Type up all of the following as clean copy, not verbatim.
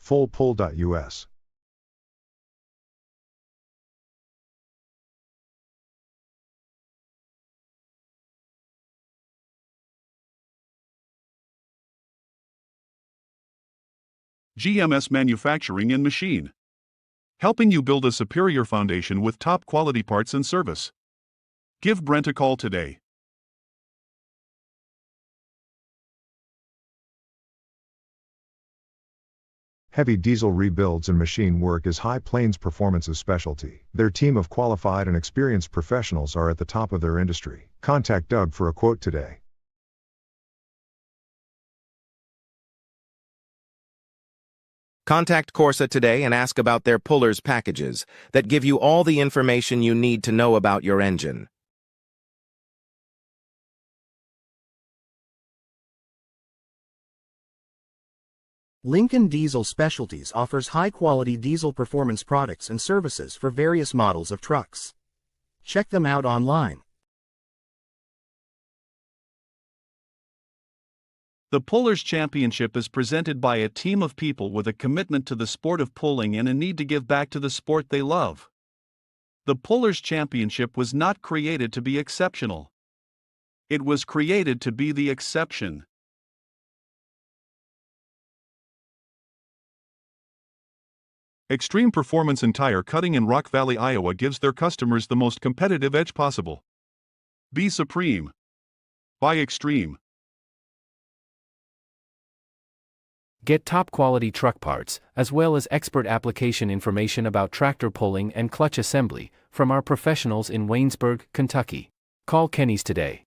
fullpull.us. GMS Manufacturing and Machine. Helping you build a superior foundation with top quality parts and service. Give Brent a call today. Heavy diesel rebuilds and machine work is High Plains Performance's specialty. Their team of qualified and experienced professionals are at the top of their industry. Contact Doug for a quote today. Contact Corsa today and ask about their pullers packages that give you all the information you need to know about your engine. Lincoln Diesel Specialties offers high-quality diesel performance products and services for various models of trucks. Check them out online. The Pullers Championship is presented by a team of people with a commitment to the sport of pulling and a need to give back to the sport they love. The Pullers Championship was not created to be exceptional. It was created to be the exception. Extreme Performance and Tire Cutting in Rock Valley, Iowa gives their customers the most competitive edge possible. Be supreme. Buy Extreme. Get top-quality truck parts, as well as expert application information about tractor pulling and clutch assembly, from our professionals in Waynesburg, Kentucky. Call Kenny's today.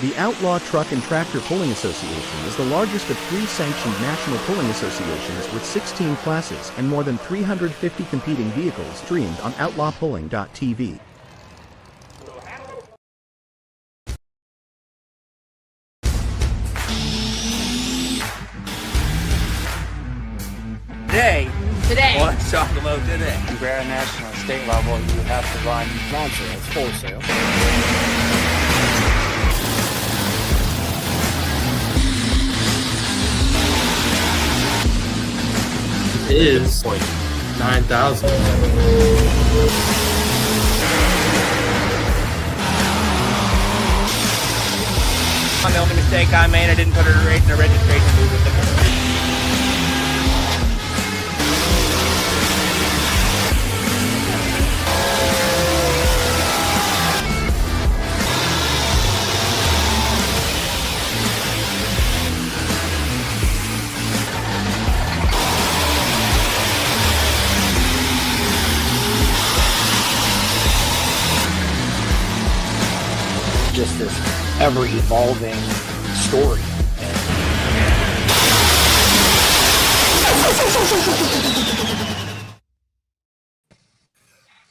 The Outlaw Truck and Tractor Pulling Association is the largest of 3 sanctioned national pulling associations with 16 classes and more than 350 competing vehicles streamed on outlawpulling.tv. Today. One chocolate today. If you're at a national state level, you have to run non-sales, wholesale. It is 9,000. The only mistake I made, I didn't put a rate in the registration booth with the just this ever-evolving story.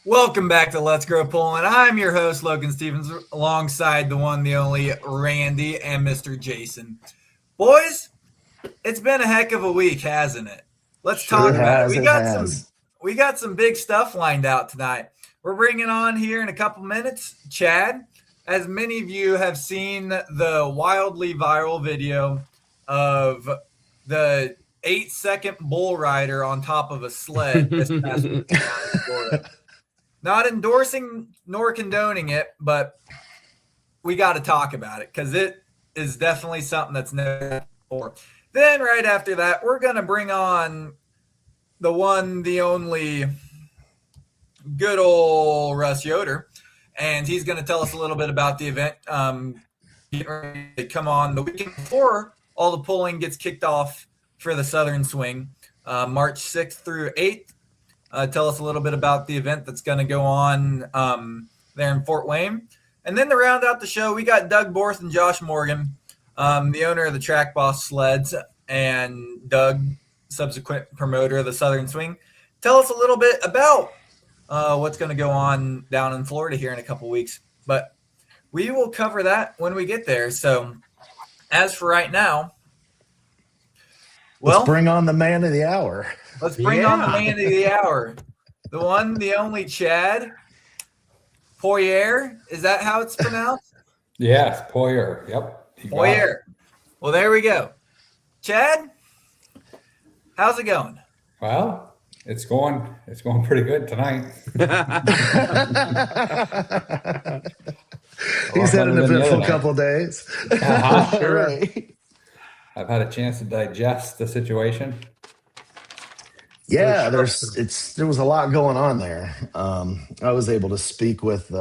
Welcome back to Let's Grow Pulling. I'm your host, Logan Stevens, alongside the one, the only Randy and Mr. Jason. Boys, it's been a heck of a week, hasn't it? Let's talk about it. We got some big stuff lined out tonight. We're bringing on here in a couple minutes Chad. As many of you have seen the wildly viral video of the 8-second bull rider on top of a sled this past week in Florida. Not endorsing nor condoning it, but we got to talk about it because it is definitely something that's never before. Then right after that, we're going to bring on the one, the only good old Russ Yoder. And he's going to tell us a little bit about the event. Getting ready to come on the weekend before all the pulling gets kicked off for the Southern Swing, March 6th through 8th. Tell us a little bit about the event that's going to go on there in Fort Wayne. And then to round out the show, we got Doug Borth and Josh Morgan, the owner of the Track Boss Sleds, and Doug, subsequent promoter of the Southern Swing. Tell us a little bit about what's going to go on down in Florida here in a couple weeks. But we will cover that when we get there. So as for right now, let's bring on the man of the hour. Let's bring on the man of the hour. The one, the only Chad Poirier. Is that how it's pronounced? Yes, Poirier. Yep. Poirier. Well, there we go. Chad, how's it going? Well, it's going pretty good tonight. He's had an eventful couple days. Right. I've had a chance to digest the situation. Yeah, there was a lot going on there. I was able to speak with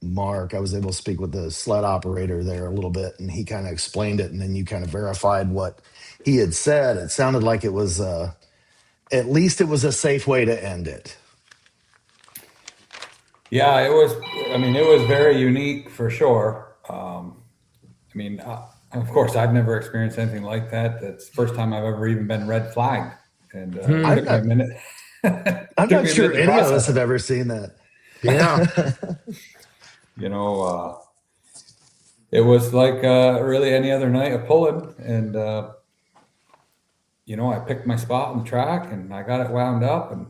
Mark. I was able to speak with the sled operator there a little bit, and he kind of explained it, and then you kind of verified what he had said. It sounded like it was at least it was a safe way to end it. Yeah, it was. I mean, it was very unique for sure. Of course, I've never experienced anything like that. That's the first time I've ever even been red flagged. And it took me a minute. I'm not sure any of us have ever seen that. Yeah. It was like really any other night of pulling. And, I picked my spot on the track and I got it wound up. And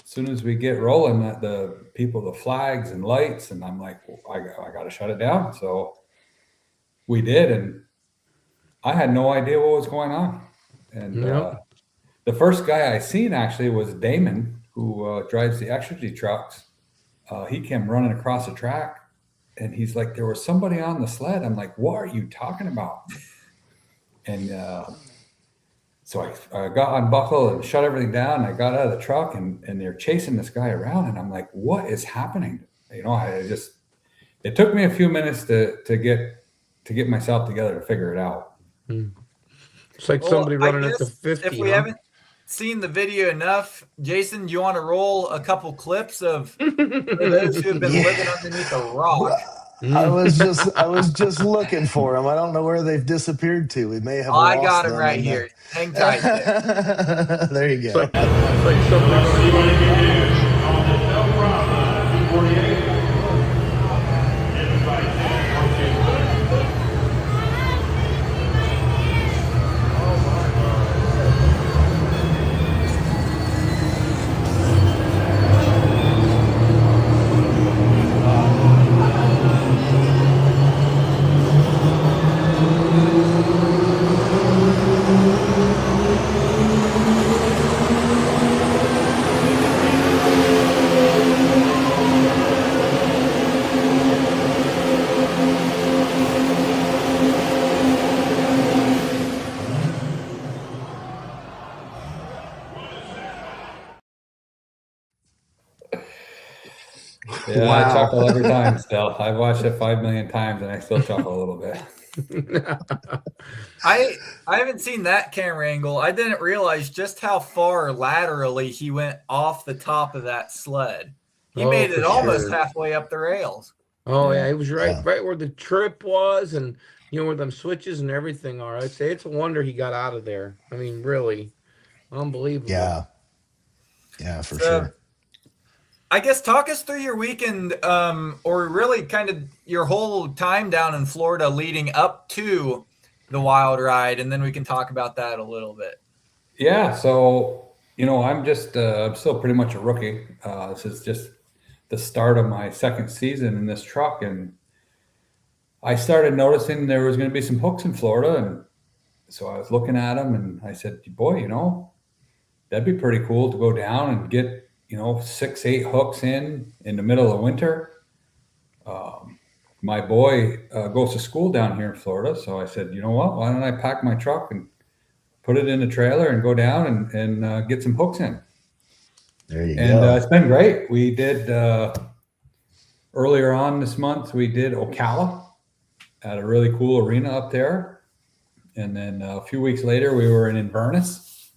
as soon as we get rolling, the flags and lights, and I'm like, I got to shut it down. So we did. And I had no idea what was going on. And the first guy I seen actually was Damon, who drives the Exergy trucks. He came running across the track, and he's like, there was somebody on the sled. I'm like, what are you talking about? And so I got unbuckled and shut everything down. I got out of the truck, and they're chasing this guy around, and I'm like, what is happening? It took me a few minutes to get myself together to figure it out. It's like somebody running at the 50. If we haven't seen the video enough, Jason, do you want to roll a couple clips of for those who have been living underneath a rock? I was just looking for them. I don't know where they've disappeared to. We may have. I got him right here. Hang tight. There you go. It's like somebody. Yeah, wow. I chuckle every time still. I've watched it 5 million times and I still chuckle a little bit. I haven't seen that camera angle. I didn't realize just how far laterally he went off the top of that sled. He made it almost halfway up the rails. Oh yeah, it was right where the trip was, and where them switches and everything are. I'd say it's a wonder he got out of there. I mean, really, unbelievable. Yeah, for sure. I guess talk us through your weekend, or really kind of your whole time down in Florida leading up to the Wild Ride, and then we can talk about that a little bit. Yeah, so I'm just I'm still pretty much a rookie. This is just the start of my second season in this truck, and I started noticing there was going to be some hooks in Florida, and so I was looking at them, and I said, boy, that'd be pretty cool to go down and get 6-8 hooks in the middle of winter. My boy goes to school down here in Florida, so I said, you know what? Why don't I pack my truck and put it in the trailer and go down and get some hooks in. There you go. And it's been great. We did earlier on this month, we did Ocala at a really cool arena up there. And then a few weeks later, we were in Inverness,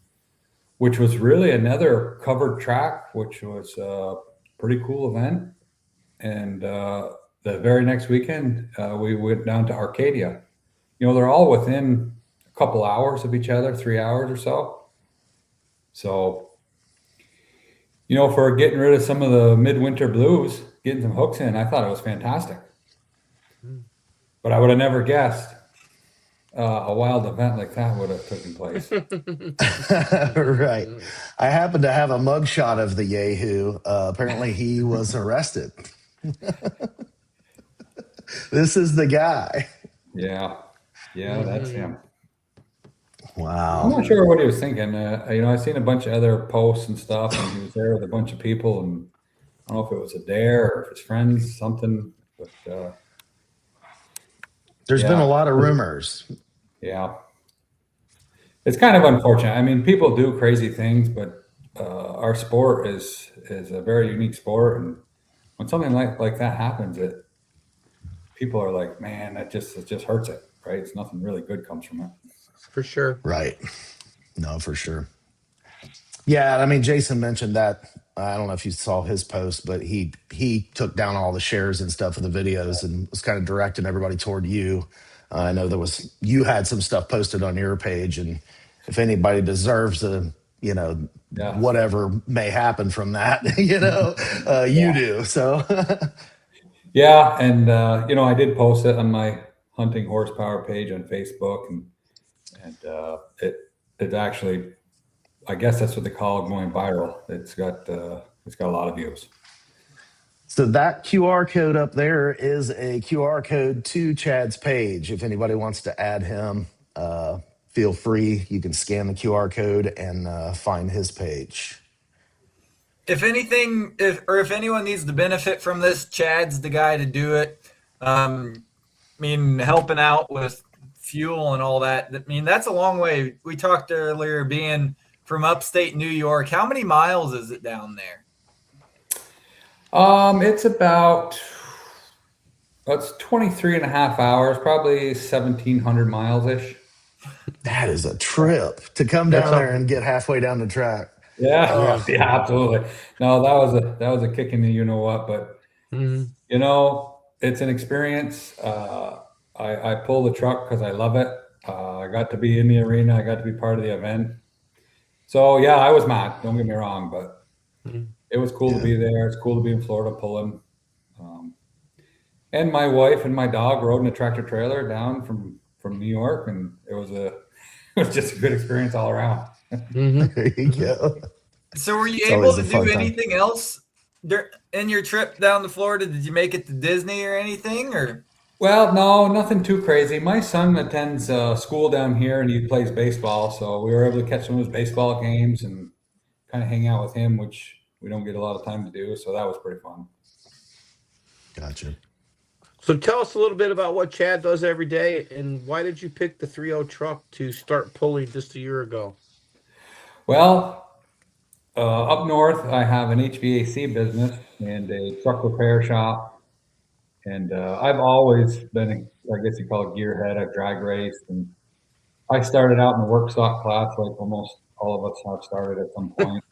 which was really another covered track, which was a pretty cool event. And the very next weekend, we went down to Arcadia. They're all within a couple hours of each other, 3 hours or so. So, for getting rid of some of the midwinter blues, getting some hooks in, I thought it was fantastic. But I would have never guessed a wild event like that would have taken place. Right. I happen to have a mugshot of the Yahoo. Apparently he was arrested. This is the guy. Yeah. Yeah, that's him. Wow. I'm not sure what he was thinking. I've seen a bunch of other posts and stuff, and he was there with a bunch of people, and I don't know if it was a dare or if his friends, something, but There's been a lot of rumors. yeah. It's kind of unfortunate. I mean, people do crazy things, but our sport is a very unique sport, and when something like that happens, people are like, man, it just hurts it, right? It's nothing really good comes from it. For sure. Right. No, for sure. Yeah, I mean, Jason mentioned that. I don't know if you saw his post, but he took down all the shares and stuff of the videos and was kind of directing everybody toward you. I know you had some stuff posted on your page, and if anybody deserves whatever may happen from that, you do. So yeah, and I did post it on my hunting horsepower page on Facebook, and it actually, I guess that's what they call it, going viral. It's got a lot of views. So that QR code up there is a QR code to Chad's page. If anybody wants to add him, feel free. You can scan the QR code and find his page. If anything, if anyone needs to benefit from this, Chad's the guy to do it. I mean, helping out with fuel and all that. I mean, that's a long way. We talked earlier being from upstate New York. How many miles is it down there? It's about 23 and a half hours, probably 1,700 miles ish. That is a trip to come down there and get halfway down the track. Yeah, absolutely. No, that was a kick in the you know what, but it's an experience. I pull the truck because I love it. I got to be in the arena. I got to be part of the event. So yeah, I was mad. Don't get me wrong, but it was cool to be there. It's cool to be in Florida pulling. And my wife and my dog rode in a tractor trailer down from New York, and it was just a good experience all around. There you go. So were you able to do anything else in your trip down to Florida? Did you make it to Disney or anything, or? Well, no, nothing too crazy. My son attends school down here, and he plays baseball, so we were able to catch some of his baseball games and kind of hang out with him, which we don't get a lot of time to do. So that was pretty fun. Gotcha. So tell us a little bit about what Chad does every day, and why did you pick the 3.0 truck to start pulling just a year ago? Well, up north, I have an HVAC business and a truck repair shop. And I've always been, I guess you call it gearhead. I've drag raced, and I started out in the work stock class like almost all of us have started at some point.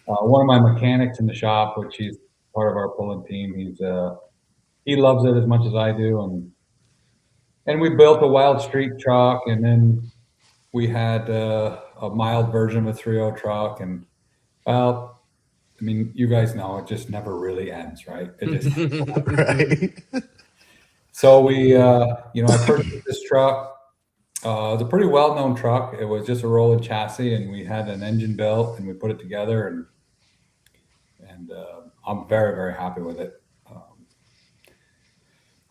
One of my mechanics in the shop, which he's part of our pulling team, he loves it as much as I do, and we built a Wild Street truck, and then we had a mild version of a 3.0 truck, and well, I mean, you guys know it just never really ends, right? It just right. So we, I purchased this truck. It was a pretty well-known truck. It was just a rolling chassis, and we had an engine built, and we put it together, and I'm very, very happy with it.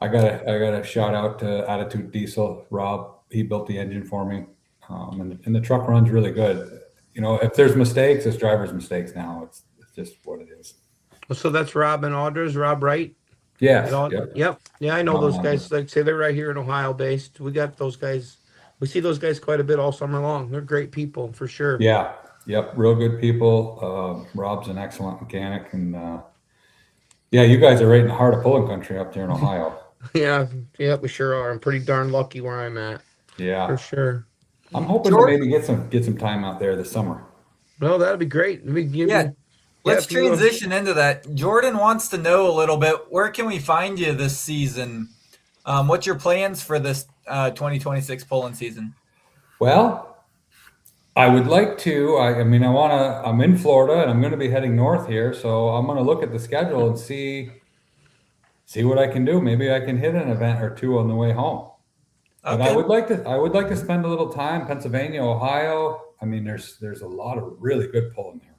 I got a shout out to Attitude Diesel, Rob. He built the engine for me, and the truck runs really good. If there's mistakes, it's driver's mistakes now. It's just what it is. So that's Rob and Audrey's, Rob Wright? Yeah. Yep. Yeah, I know those guys. Like say they're right here in Ohio based. We got those guys. We see those guys quite a bit all summer long. They're great people for sure. Yeah. Yep. Real good people. Rob's an excellent mechanic, and you guys are right in the heart of pulling country up there in Ohio. Yeah, we sure are. I'm pretty darn lucky where I'm at. Yeah, for sure. I'm hoping to maybe get some time out there this summer. Well, that'd be great. Let's transition into that. Jordan wants to know a little bit. Where can we find you this season? What's your plans for this 2026 pulling season? Well, I would like to. I'm in Florida, and I'm going to be heading north here, so I'm going to look at the schedule and see what I can do. Maybe I can hit an event or two on the way home. Okay. But I would like to spend a little time Pennsylvania, Ohio. I mean, there's a lot of really good pulling there.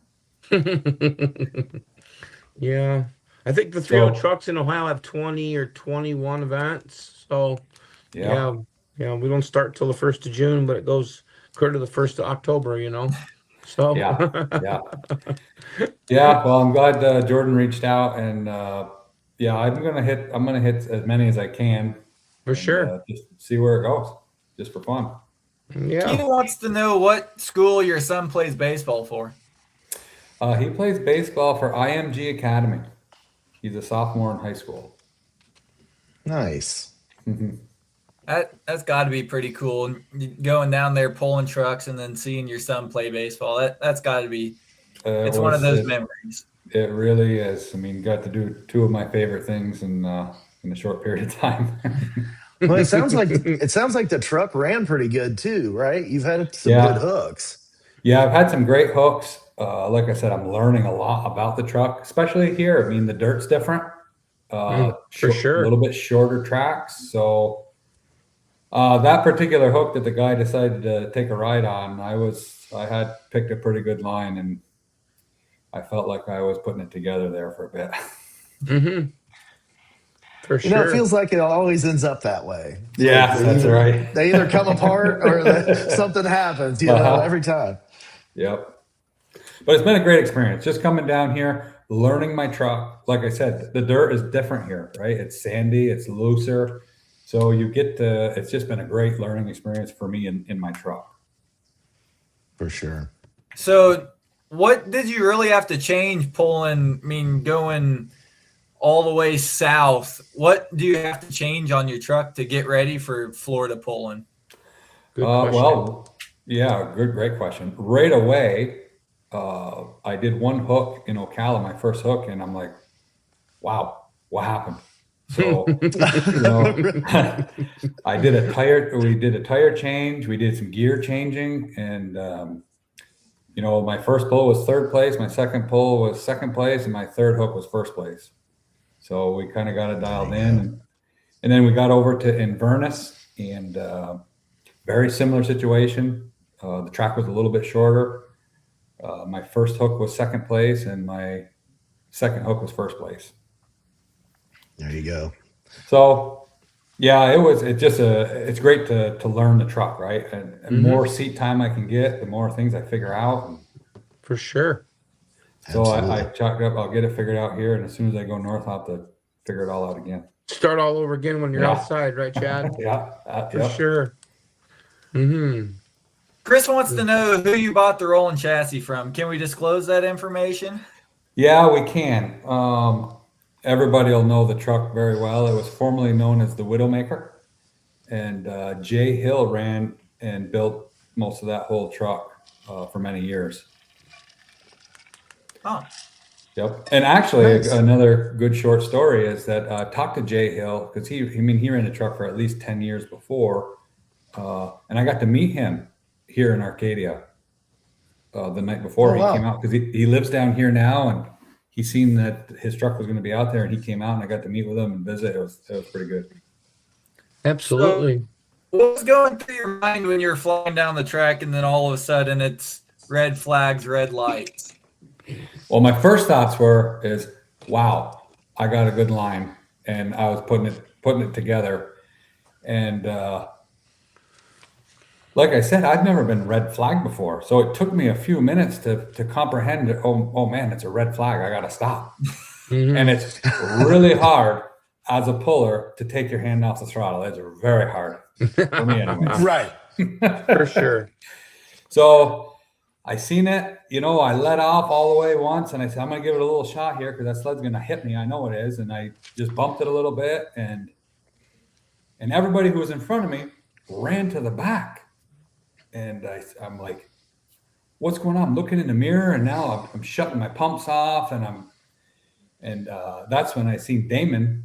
Yeah, I think the 3.0 trucks in Ohio have 20 or 21 events. So yeah, You know, we don't start till the 1st of June, but it goes clear to the 1st of October, you know? So. Yeah. Well, I'm glad Jordan reached out, and I'm gonna hit as many as I can. For sure. Just see where it goes, just for fun. Yeah. He wants to know what school your son plays baseball for. He plays baseball for IMG Academy. He's a sophomore in high school. Nice. That's got to be pretty cool. Going down there pulling trucks and then seeing your son play baseball. That's got to be. It's one of those memories. It really is. I mean, got to do two of my favorite things in a short period of time. Well, it sounds like the truck ran pretty good too, right? You've had some good hooks. Yeah, I've had some great hooks. Like I said, I'm learning a lot about the truck, especially here. I mean, the dirt's different. For sure. A little bit shorter tracks. So that particular hook that the guy decided to take a ride on, I had picked a pretty good line, and I felt like I was putting it together there for a bit. For sure. You know, it feels like it always ends up that way. Yeah, that's right. They either come apart or something happens, you know, every time. Yep. But it's been a great experience. Just coming down here, learning my truck. Like I said, the dirt is different here, right? It's sandy, it's looser. So it's just been a great learning experience for me in my truck. For sure. So what did you really have to change pulling, going all the way south? What do you have to change on your truck to get ready for Florida pulling? Good question. Great question. Right away, I did one hook in Ocala, my first hook, and I'm like, wow, what happened? So, we did a tire change, we did some gear changing, and my first pull was third place, my second pull was second place, and my third hook was first place. So we kind of got it dialed in, and then we got over to Inverness, and very similar situation. The track was a little bit shorter. My first hook was second place, and my second hook was first place. There you go. So, yeah, it's great to learn the truck, right? And the more seat time I can get, the more things I figure out. For sure. So I chalked up, I'll get it figured out here, and as soon as I go north, I'll have to figure it all out again. Start all over again when you're outside, right, Chad? For sure. Chris wants to know who you bought the rolling chassis from. Can we disclose that information? Yeah, we can. Everybody will know the truck very well. It was formerly known as the Widowmaker, and Jay Hill ran and built most of that whole truck for many years. Oh. Yep. And actually, another good short story is that I talked to Jay Hill, because he ran a truck for at least 10 years before, and I got to meet him here in Arcadia the night before he came out, because he lives down here now, and he seen that his truck was going to be out there, and he came out, and I got to meet with him and visit. It was pretty good. Absolutely. So, what was going through your mind when you were flying down the track, and then all of a sudden it's red flags, red lights? Well, my first thoughts is, wow, I got a good line, and I was putting it together, and like I said, I'd never been red flagged before, so it took me a few minutes to comprehend it. Oh man, it's a red flag. I got to stop. And it's really hard as a puller to take your hand off the throttle. It's very hard for me anyway. Right. For sure. So I seen it, I let off all the way once, and I said, I'm going to give it a little shot here because that sled's going to hit me. I know it is. And I just bumped it a little bit, and everybody who was in front of me ran to the back. And I'm like, what's going on? I'm looking in the mirror, and now I'm shutting my pumps off, and that's when I seen Damon,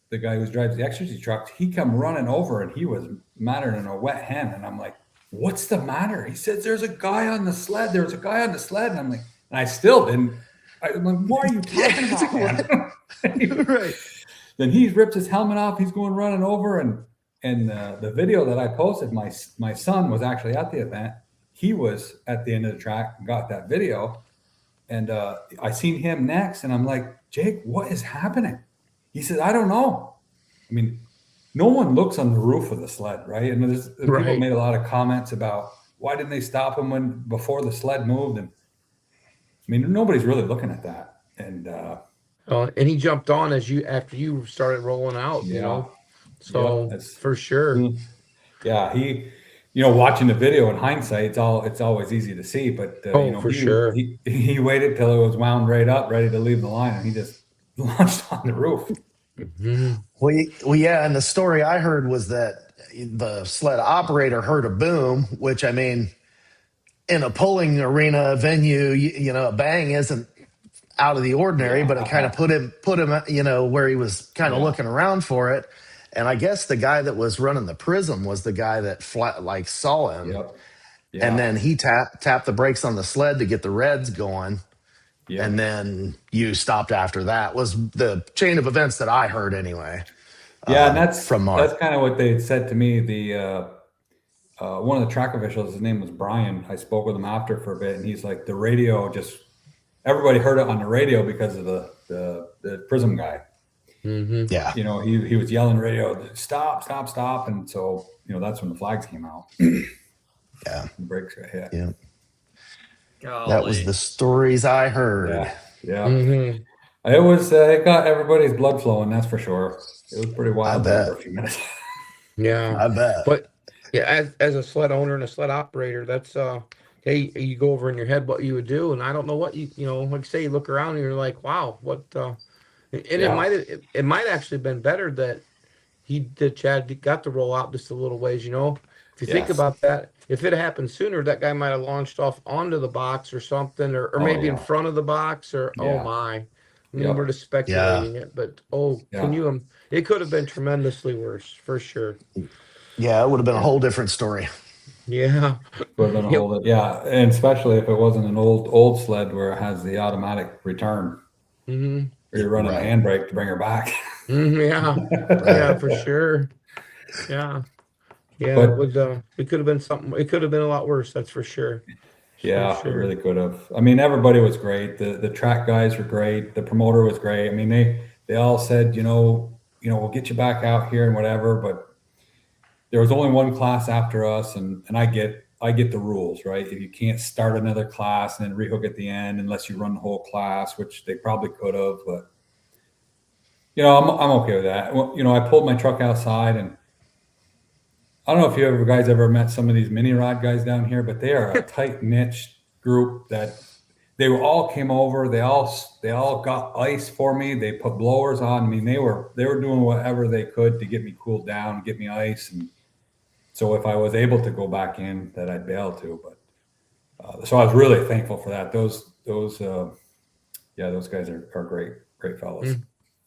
the guy who drives the ecstasy truck. He come running over, and he was madder than a wet hen. And I'm like, what's the matter? He says, there's a guy on the sled. There's a guy on the sled. And I'm like, and I still didn't. I'm like, what are you talking about, man? Right. Then he rips his helmet off. He's going running over, and the video that I posted, my son was actually at the event. He was at the end of the track and got that video. And I seen him next, and I'm like, Jake, what is happening? He says, I don't know. I mean, no one looks on the roof of the sled, right? And people Right. made a lot of comments about why didn't they stop him before the sled moved? And I mean, nobody's really looking at that. And And he jumped on after you started rolling out, So for sure. Yeah, watching the video in hindsight, it's always easy to see, but for sure. He waited till it was wound right up, ready to leave the line, and he just launched on the roof. Mm-hmm. Well, yeah, and the story I heard was that the sled operator heard a boom, which I mean, in a pulling arena venue, a bang isn't out of the ordinary, but it kind of put him, where he was kind of looking around for it. And I guess the guy that was running the Prism was the guy that saw him. Yep. Yeah. And then he tapped the brakes on the sled to get the reds going. Yep. And then you stopped after that, was the chain of events that I heard anyway. Yeah, and that's from Mark. That's kind of what they said to me. The one of the track officials, his name was Brian. I spoke with him after for a bit, and he's like, the radio everybody heard it on the radio because of the Prism guy. Mm-hmm. Yeah. He was yelling radio, stop, stop, stop. And so, that's when the flags came out. Yeah. The brakes got hit. Yeah. Golly. That was the stories I heard. Yeah. Mm-hmm. It got everybody's blood flowing, that's for sure. It was pretty wild there for a few minutes. Yeah. I bet. But yeah, as a sled owner and a sled operator, that's hey, you go over in your head what you would do, and I don't know what like say you look around and you're like, wow, what it might actually been better that Chad got to roll out just a little ways, If you think about that, if it happened sooner, that guy might have launched off onto the box or something, or maybe in front of the box, or oh my. I mean, we're just speculating it, but can you? It could have been tremendously worse, for sure. Yeah, it would have been a whole different story. Yeah, would have been a whole, and especially if it wasn't an old sled where it has the automatic return. Mm-hmm. Or you're running a handbrake to bring her back. Yeah, for sure. Yeah. Yeah, but, it could have been something. It could have been a lot worse. That's for sure. Yeah, it really could have. I mean, everybody was great. The track guys were great. The promoter was great. I mean, they all said, we'll get you back out here and whatever. But there was only one class after us, and I get the rules, right? If you can't start another class and then rehook at the end unless you run the whole class, which they probably could have, but I'm okay with that. Well, I pulled my truck outside, and I don't know if you guys ever met some of these mini rod guys down here, but they are a tight niche group that they all came over. They all got ice for me. They put blowers on. I mean, they were doing whatever they could to get me cooled down, get me ice. And so if I was able to go back in, that I'd be able to, but so I was really thankful for that. Those guys are great fellows.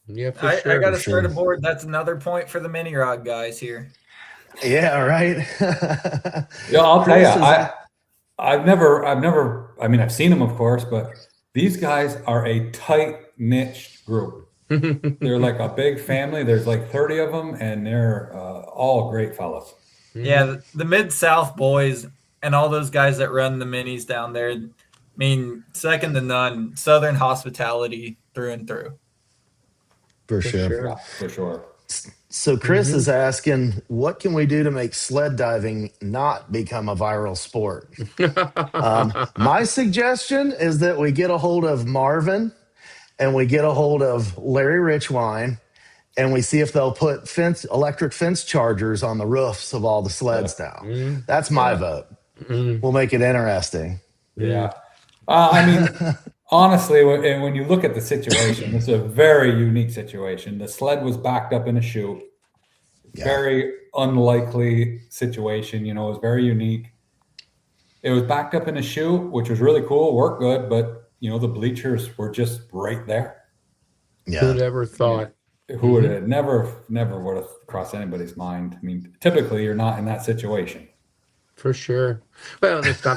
Yeah, I got to start a board. That's another point for the mini rod guys here. Yeah, right. I'll tell you, I've never, I mean, I've seen them, of course, but these guys are a tight niche group. They're like a big family. There's like 30 of them, and they're all great fellas. Yeah, the Mid-South boys and all those guys that run the minis down there, I mean, second to none. Southern hospitality through and through. For sure. For sure. So Chris is asking, what can we do to make sled diving not become a viral sport? My suggestion is that we get a hold of Marvin and we get a hold of Larry Richwine, and we see if they'll put electric fence chargers on the roofs of all the sleds now. That's my vote. We'll make it interesting. Yeah. I mean, honestly, when you look at the situation, it's a very unique situation. The sled was backed up in a chute. Very unlikely situation. It was very unique. It was backed up in a chute, which was really cool, worked good, but the bleachers were just right there. Yeah. Who'd ever thought? Who would have never would have crossed anybody's mind? I mean, typically you're not in that situation. For sure. Well, it's not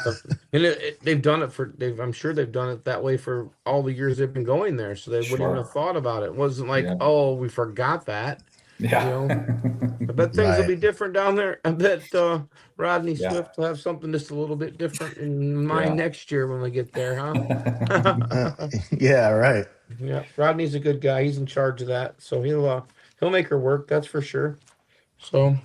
they've done it I'm sure they've done it that way for all the years they've been going there. So they wouldn't even have thought about it. It wasn't like, we forgot that. Yeah. I bet things will be different down there. I bet Rodney Swift will have something just a little bit different in mind next year when we get there, huh? Yeah, right. Yeah, Rodney's a good guy. He's in charge of that, so he'll make her work. That's for sure. So,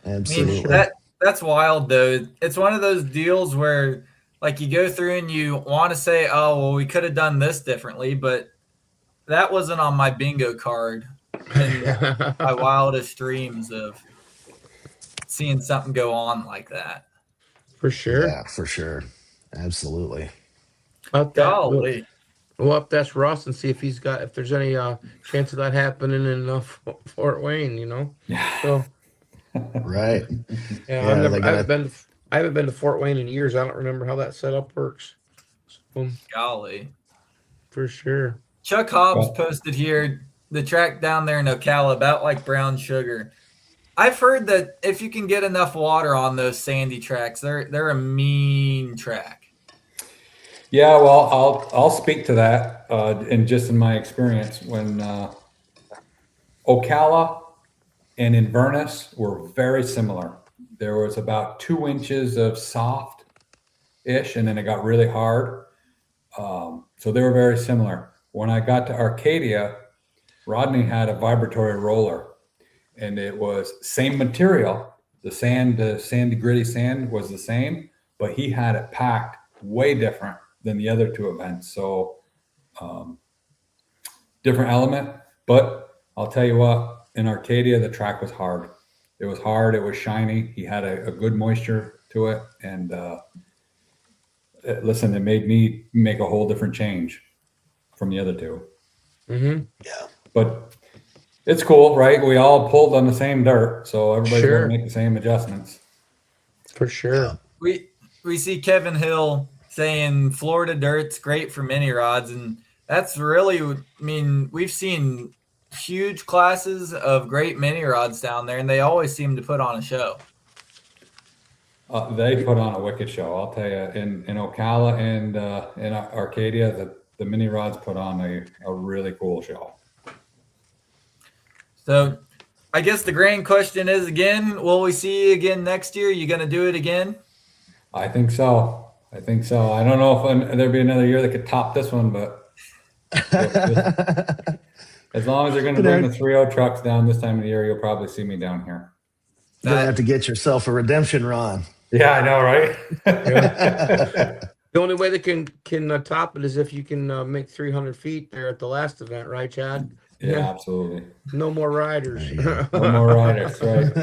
Absolutely. That's wild though. It's one of those deals where like you go through and you want to say, "Oh, well, we could have done this differently," but that wasn't on my bingo card in my wildest dreams of seeing something go on like that. for sure. Yeah, for sure. Absolutely. About that, Golly. we'll up that's Russ and see if there's any chance of that happening in Fort Wayne. So Right. yeah, Yeah, I haven't been to Fort Wayne in years. I don't remember how that setup works. So, Golly. for sure. Chuck Hobbs posted here the track down there in Ocala about like brown sugar. I've heard that if you can get enough water on those sandy tracks, they're a mean track. Yeah, well, I'll speak to that. In my experience, when Ocala and Inverness were very similar. There was about 2 inches of soft-ish, and then it got really hard. So they were very similar. When I got to Arcadia, Rodney had a vibratory roller, and it was same material. The sandy, gritty sand was the same, but he had it packed way different than the other 2 events. So different element, but I'll tell you what, in Arcadia, the track was hard. It was hard. It was shiny. He had a good moisture to it. And listen, it made me make a whole different change from the other 2. Mm-hmm. Yeah. But it's cool, right? We all pulled on the same dirt, so everybody's Sure. going to make the same adjustments. For sure. Yeah. We see Kevin Hill saying Florida dirt's great for mini rods, and that's really, I mean, we've seen huge classes of great mini rods down there, and they always seem to put on a show. They put on a wicked show, I'll tell you. In Ocala and in Arcadia, the mini rods put on a really cool show. So I guess the grand question is again, will we see you again next year? You going to do it again? I think so. I don't know if there'd be another year that could top this one, but as long as they're going to bring the 3.0 trucks down this time of the year, you'll probably see me down here. You're gonna have to get yourself a redemption run. Yeah, I know, right? The only way they can top it is if you can make 300 feet there at the last event, right, Chad? Yeah, absolutely. No more riders. No more riders, right?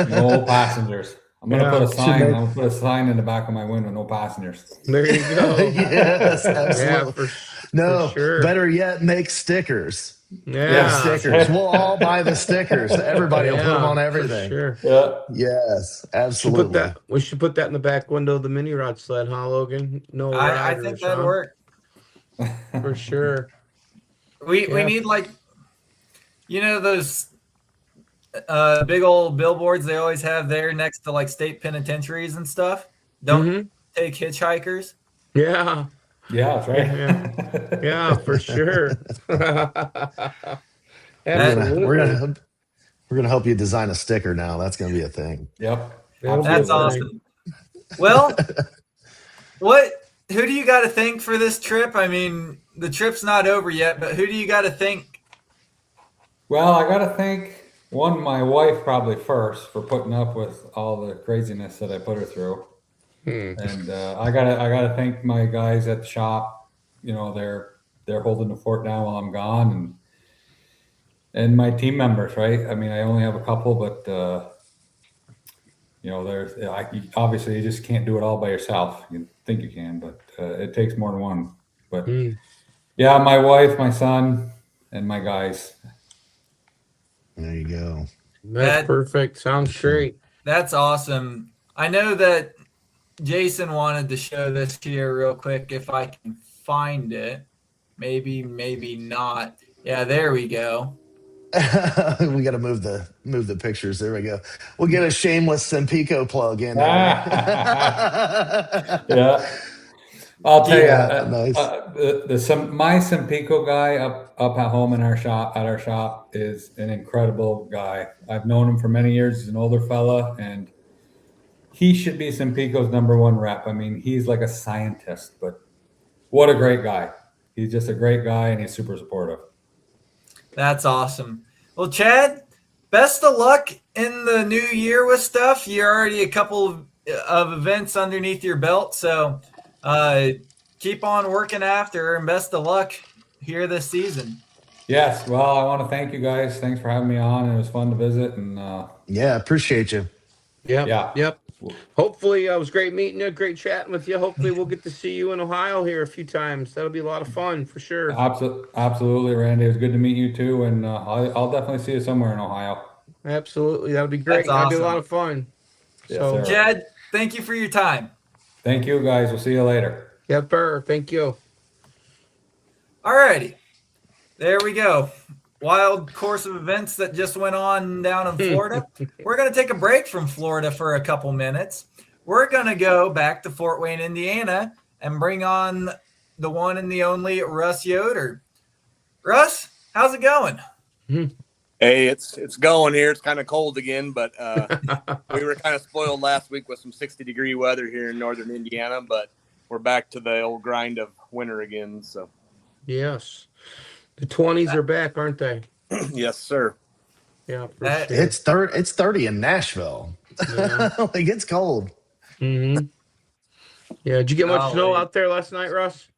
No passengers. I'm gonna put a sign. I'm gonna put a sign in the back of my window. No passengers. There you go. Yes, absolutely. For sure. Better yet, make stickers. Yeah. Stickers. We'll all buy the stickers. Everybody will put them on everything. For sure. Yeah. Yes, absolutely. We should put that in the back window of the mini rod sled, huh, Logan? No I riders, think that'd huh? work. For sure. We need like, those big old billboards they always have there next to like state penitentiaries and stuff. Don't take hitchhikers. Yeah. Yeah, that's right. Yeah, for sure. We're gonna help you design a sticker now. That's gonna be a thing. Yep. That's awesome. Well, who do you got to thank for this trip? I mean, the trip's not over yet, but who do you got to thank? Well, I got to thank my wife probably first for putting up with all the craziness that I put her through. And I gotta thank my guys at the shop. They're holding the fort down while I'm gone, and my team members. Right? I mean, I only have a couple, but obviously you just can't do it all by yourself. You think you can, but it takes more than one. But yeah, my wife, my son, and my guys. There you go. That's perfect. Sounds great. That's awesome. I know that Jason wanted to show this here real quick if I can find it. Maybe not. Yeah, there we go. We got to move the pictures. There we go. We'll get a shameless Sempico plug in. Yeah. I'll tell you, nice. My Sempico guy up at home at our shop is an incredible guy. I've known him for many years. He's an older fella, and he should be Sempico's #1 rep. I mean, he's like a scientist, but what a great guy. He's just a great guy, and he's super supportive. That's awesome. Well, Chad, best of luck in the new year with stuff. You're already a couple of events underneath your belt, so keep on working after, and best of luck here this season. Yes. Well, I want to thank you guys. Thanks for having me on. It was fun to visit. And Yeah, appreciate you. Yep. yeah. Yep. Hopefully, it was great meeting you. Great chatting with you. Hopefully, we'll get to see you in Ohio here a few times. That'll be a lot of fun for sure. Absolutely, Randy. It was good to meet you too. And I'll definitely see you somewhere in Ohio. Absolutely. That'll be great. That's awesome. That'll be a lot of fun. Yes, So, sir. Chad, thank you for your time. Thank you, guys. We'll see you later. yep, thank you. All righty. There we go. Wild course of events that just went on down in Florida. We're going to take a break from Florida for a couple minutes. We're going to go back to Fort Wayne, Indiana, and bring on the one and the only Russ Yoder. Russ, how's it going? Hey, it's going here. It's kind of cold again, but we were kind of spoiled last week with some 60-degree weather here in northern Indiana, but we're back to the old grind of winter again. So, Yes. The 20s are back, aren't they? yes, sir. Yeah, for sure. It's 30 in Nashville. Yeah. Like, it's cold. Mm-hmm. Yeah. Did you get much snow out there last night, Russ?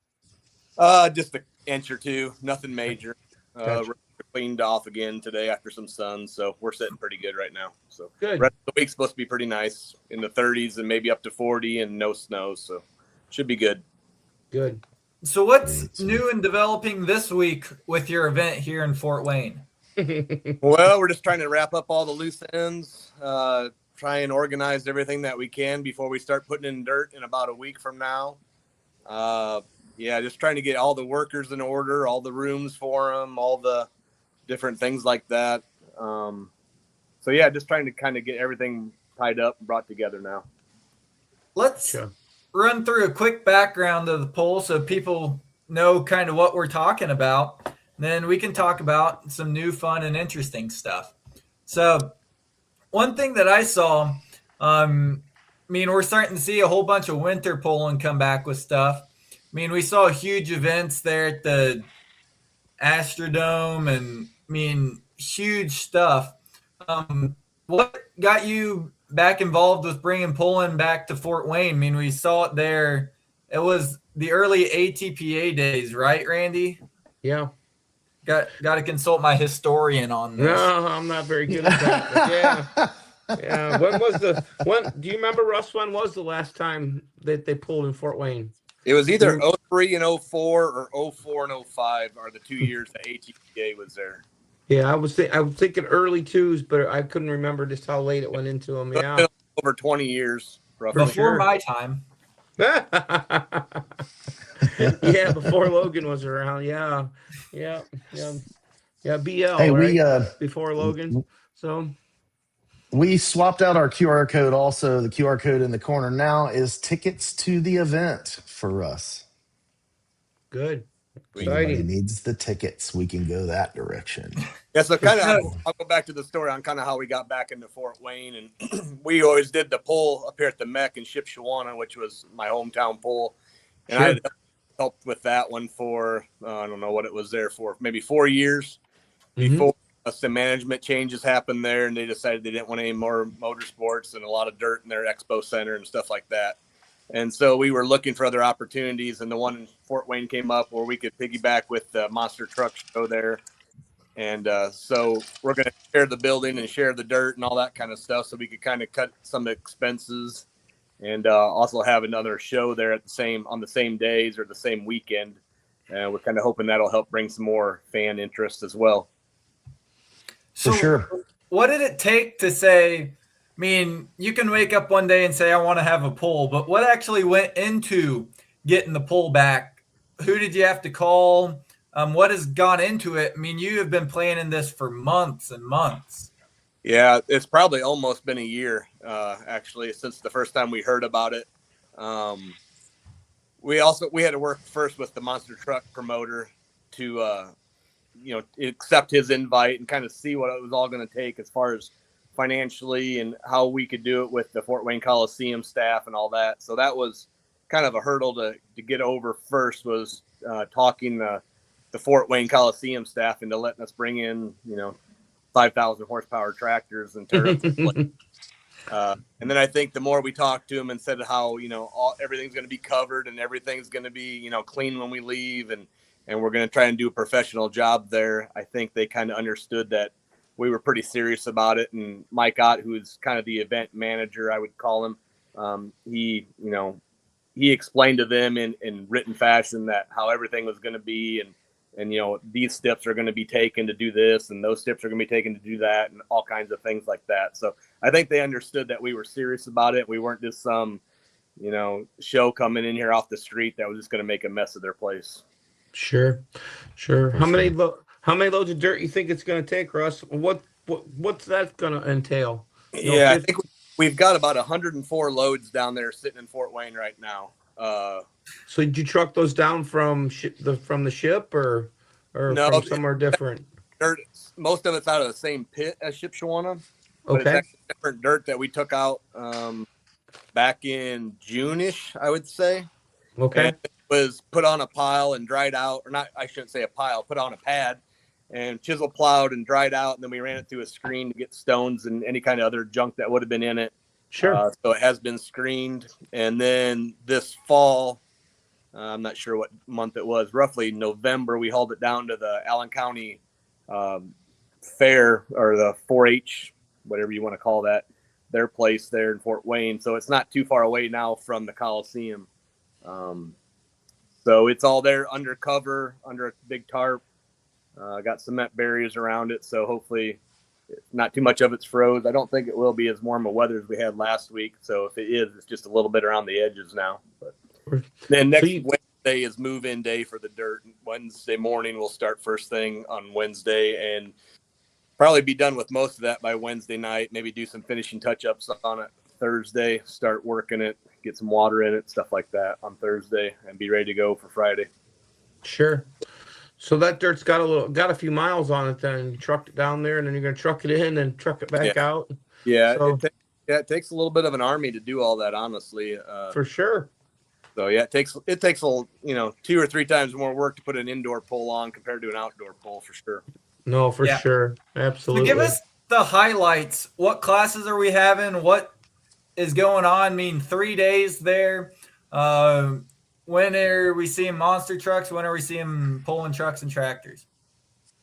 Just an inch or two, nothing major. Gotcha. We're cleaned off again today after some sun, so we're sitting pretty good right now. So Good. rest of the week's supposed to be pretty nice, in the 30s and maybe up to 40 and no snow, so should be good. Good. So what's new and developing this week with your event here in Fort Wayne? Well, we're just trying to wrap up all the loose ends, try and organize everything that we can before we start putting in dirt in about a week from now. Yeah, just trying to get all the workers in order, all the rooms for them, all the different things like that. So yeah, just trying to kind of get everything tied up and brought together now. Let's run through a quick background of the poll so people know kind of what we're talking about. Then we can talk about some new, fun, and interesting stuff. So one thing that I saw, we're starting to see a whole bunch of winter polling come back with stuff. We saw huge events there at the Astrodome and, huge stuff. What got you back involved with bringing polling back to Fort Wayne? We saw it there. It was the early ATPA days, right, Randy? Yeah. Got to consult my historian on this. No, I'm not very good at that. But yeah. When do you remember, Russ, when was the last time that they pulled in Fort Wayne? It was either 03 and 04 or 04 and 05 are the 2 years that ATPA was there. Yeah, I was thinking early twos, but I couldn't remember just how late it went into them. Yeah, over 20 years, roughly. Before my time. Yeah, before Logan was around. Yeah. BL. Hey, right? Before Logan. So we swapped out our QR code. Also, the QR code in the corner now is tickets to the event for us. Good. If anybody needs the tickets, we can go that direction. Yeah, so kind of, I'll go back to the story on kind of how we got back into Fort Wayne, and we always did the pull up here at the Mech in Shipshewana, which was my hometown pull, and I had helped with that one for I don't know what it was there for, maybe 4 years before some management changes happened there, and they decided they didn't want any more motorsports and a lot of dirt in their expo center and stuff like that. And so we were looking for other opportunities, and the one in Fort Wayne came up where we could piggyback with the monster truck show there. And so we're going to share the building and share the dirt and all that kind of stuff, so we could kind of cut some expenses and also have another show there on the same days or the same weekend. And we're kind of hoping that'll help bring some more fan interest as well. So for sure. What did it take to say, you can wake up one day and say, I want to have a poll, but what actually went into getting the poll back? Who did you have to call? What has gone into it? You have been planning this for months and months. Yeah, it's probably almost been a year, actually, since the first time we heard about it. We had to work first with the monster truck promoter to, accept his invite and kind of see what it was all going to take as far as financially and how we could do it with the Fort Wayne Coliseum staff and all that. So that was kind of a hurdle to get over first, was talking the Fort Wayne Coliseum staff into letting us bring in, 5,000 horsepower tractors and tear up. And then I think the more we talked to them and said how, everything's going to be covered and everything's going to be, clean when we leave, and we're going to try and do a professional job there, I think they kind of understood that we were pretty serious about it. And Mike Ott, who's kind of the event manager, I would call him, he explained to them in written fashion that how everything was going to be, and these steps are going to be taken to do this, and those steps are going to be taken to do that, and all kinds of things like that. So I think they understood that we were serious about it. We weren't just some, show coming in here off the street that was just going to make a mess of their place. Sure. How many loads of dirt you think it's going to take, Russ? What's that going to entail? I think we've got about 104 loads down there sitting in Fort Wayne right now. So did you truck those down from the ship or no, from somewhere different? Dirt, most of it's out of the same pit as Shipshewana, but Okay. it's actually different dirt that we took out back in June-ish, I would say. Okay. And it was put on a pile and dried out, or not, I shouldn't say a pile, put on a pad and chisel plowed and dried out, and then we ran it through a screen to get stones and any kind of other junk that would have been in it. Sure. So it has been screened. And then this fall, I'm not sure what month it was, roughly November, we hauled it down to the Allen County Fair, or the 4-H, whatever you want to call that, their place there in Fort Wayne. So it's not too far away now from the Coliseum. So it's all there under cover, under a big tarp. Got cement barriers around it, so hopefully not too much of it's froze. I don't think it will be as warm of weather as we had last week. So if it is, it's just a little bit around the edges now. But then next Wednesday is move-in day for the dirt. Wednesday morning we'll start first thing on Wednesday, and probably be done with most of that by Wednesday night. Maybe do some finishing touch-ups on it Thursday, start working it, get some water in it, stuff like that on Thursday, and be ready to go for Friday. Sure. So that dirt's got a few miles on it. Then you trucked it down there, and then you're going to truck it in and truck it back out. Yeah, So, it takes a little bit of an army to do all that, honestly. for sure. So yeah, it takes 2 or 3 times more work to put an indoor pole on compared to an outdoor pole, for sure. No, for sure, absolutely. So give us the highlights. What classes are we having? What is going on? I mean, 3 days there. When are we seeing monster trucks? When are we seeing pulling trucks and tractors?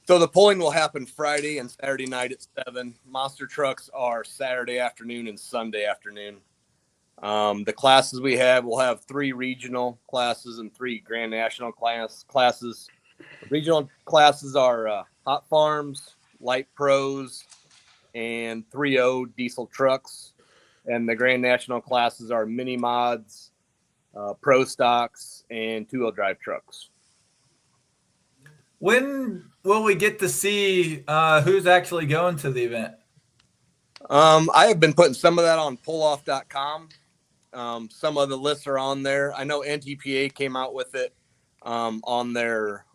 So the pulling will happen Friday and Saturday night at 7. Monster trucks are Saturday afternoon and Sunday afternoon. The classes we have, we'll have 3 regional classes and 3 Grand National classes. The regional classes are Hot Farms, Light Pros, and 3.0 diesel trucks. And the Grand National classes are Mini Mods, Pro Stocks, and 2-wheel drive trucks. When will we get to see who's actually going to the event? I have been putting some of that on pulloff.com. Some of the lists are on there. I know NTPA came out with it on their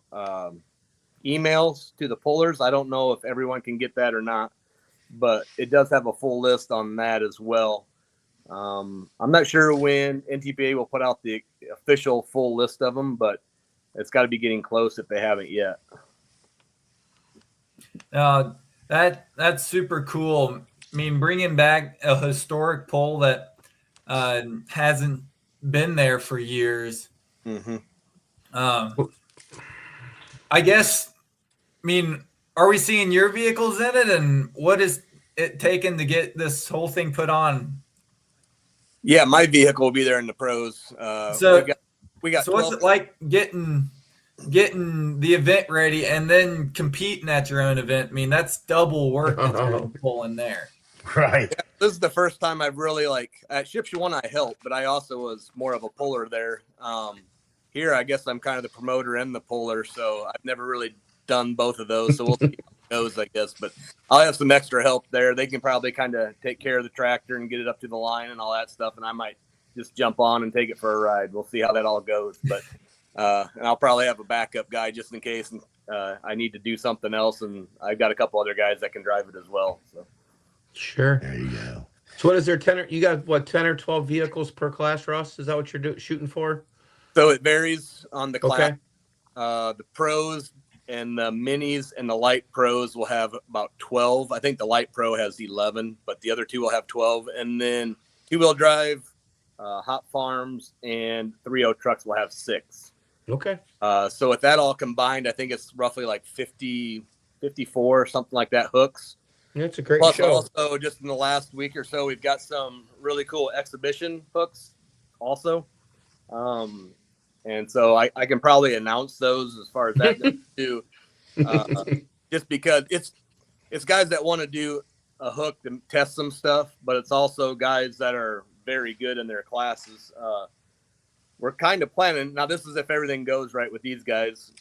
emails to the pullers. I don't know if everyone can get that or not, but it does have a full list on that as well. I'm not sure when NTPA will put out the official full list of them, but it's got to be getting close if they haven't yet. That's super cool. I mean, bringing back a historic pull that hasn't been there for years. Mm-hmm. I guess, I mean, are we seeing your vehicles in it, and what is it taken to get this whole thing put on? Yeah, my vehicle will be there in the pros. So we got. So what's it like getting the event ready and then competing at your own event? I mean, that's double work that you're pulling there. Right. Yeah, this is the first time I've really, at Shipshewana I helped, but I also was more of a puller there. Here, I guess I'm kind of the promoter and the puller, so I've never really done both of those. So we'll see how it goes, I guess. But I'll have some extra help there. They can probably kind of take care of the tractor and get it up to the line and all that stuff, and I might just jump on and take it for a ride. We'll see how that all goes. But and I'll probably have a backup guy just in case I need to do something else, and I've got a couple other guys that can drive it as well. So. Sure. There you go. So what is there? 10? You got what? 10 or 12 vehicles per class, Russ? Is that what you're shooting for? So it varies on the class. Okay. The pros and the minis and the light pros will have about 12. I think the light pro has 11, but the other two will have 12. And then 2-wheel drive, hot farms, and 3.0 trucks will have 6. Okay. So with that all combined, I think it's roughly like 50, 54, something like that hooks. That's a great Plus show. also just in the last week or so, we've got some really cool exhibition hooks also. And so I can probably announce those as far as that goes too. Just because it's guys that want to do a hook to test some stuff, but it's also guys that are very good in their classes. We're kind of planning now. This is if everything goes right with these guys.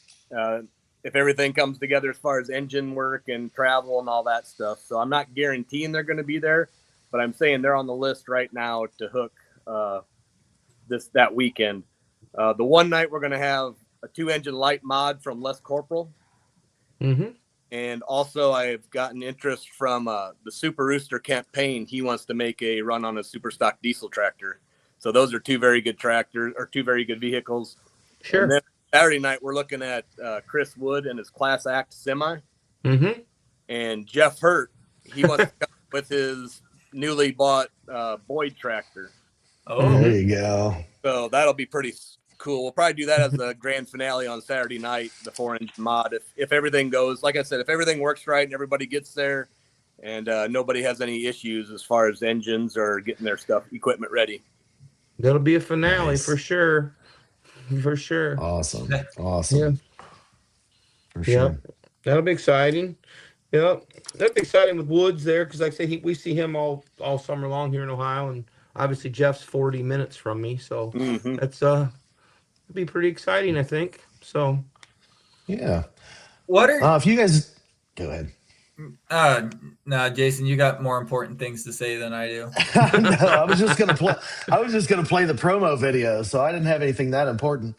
If everything comes together as far as engine work and travel and all that stuff. So I'm not guaranteeing they're going to be there, but I'm saying they're on the list right now to hook that weekend. The one night we're going to have a 2-engine light mod from Les Corporal. Mm-hmm. And also I've gotten interest from the Super Rooster Kent Payne. He wants to make a run on a super stock diesel tractor. So those are 2 very good tractors or 2 very good vehicles. Sure. And then Saturday night, we're looking at Chris Wood and his Class Act semi. Mm-hmm. And Jeff Hurt, he wants to come with his newly bought Boyd tractor. Oh, there you go. So that'll be pretty cool. We'll probably do that as the grand finale on Saturday night, the 4-engine mod. If everything goes, like I said, if everything works right and everybody gets there and nobody has any issues as far as engines or getting their equipment ready. That'll be a finale Nice. for sure. For sure. Awesome. Yeah. For sure. Yep. That'll be exciting. Yep. That'll be exciting with Woods there because, like I say, we see him all summer long here in Ohio, and obviously Jeff's 40 minutes from me, so that's it'll be pretty exciting, I think. So, Yeah. What are If you guys go ahead. no, Jason, you got more important things to say than I do. No, I was just gonna play the promo video, so I didn't have anything that important.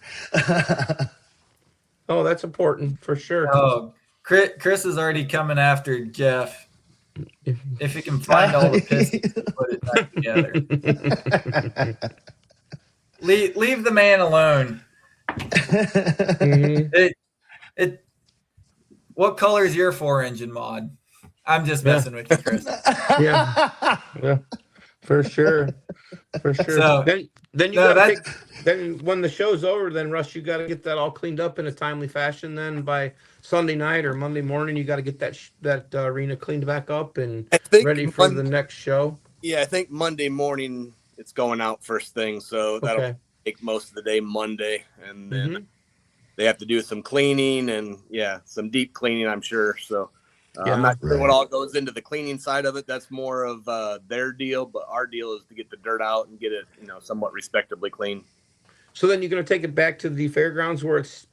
oh, that's important for sure. Oh, Chris is already coming after Jeff. If he can find all the pieces to put it back together. Leave the man alone. What color is your 4-engine mod? I'm just messing with you, Chris. Yeah, for sure. So, then you gotta then when the show's over, then Russ, you got to get that all cleaned up in a timely fashion. Then by Sunday night or Monday morning, you got to get that arena cleaned back up and ready for the next show. Yeah, I think Monday morning it's going out first thing, so that'll take most of the day Monday, and then they have to do some cleaning and some deep cleaning, I'm sure. So I'm not sure what all goes into the cleaning side of it. That's more of their deal, but our deal is to get the dirt out and get it, somewhat respectably clean. So then you're going to take it back to the fairgrounds where it's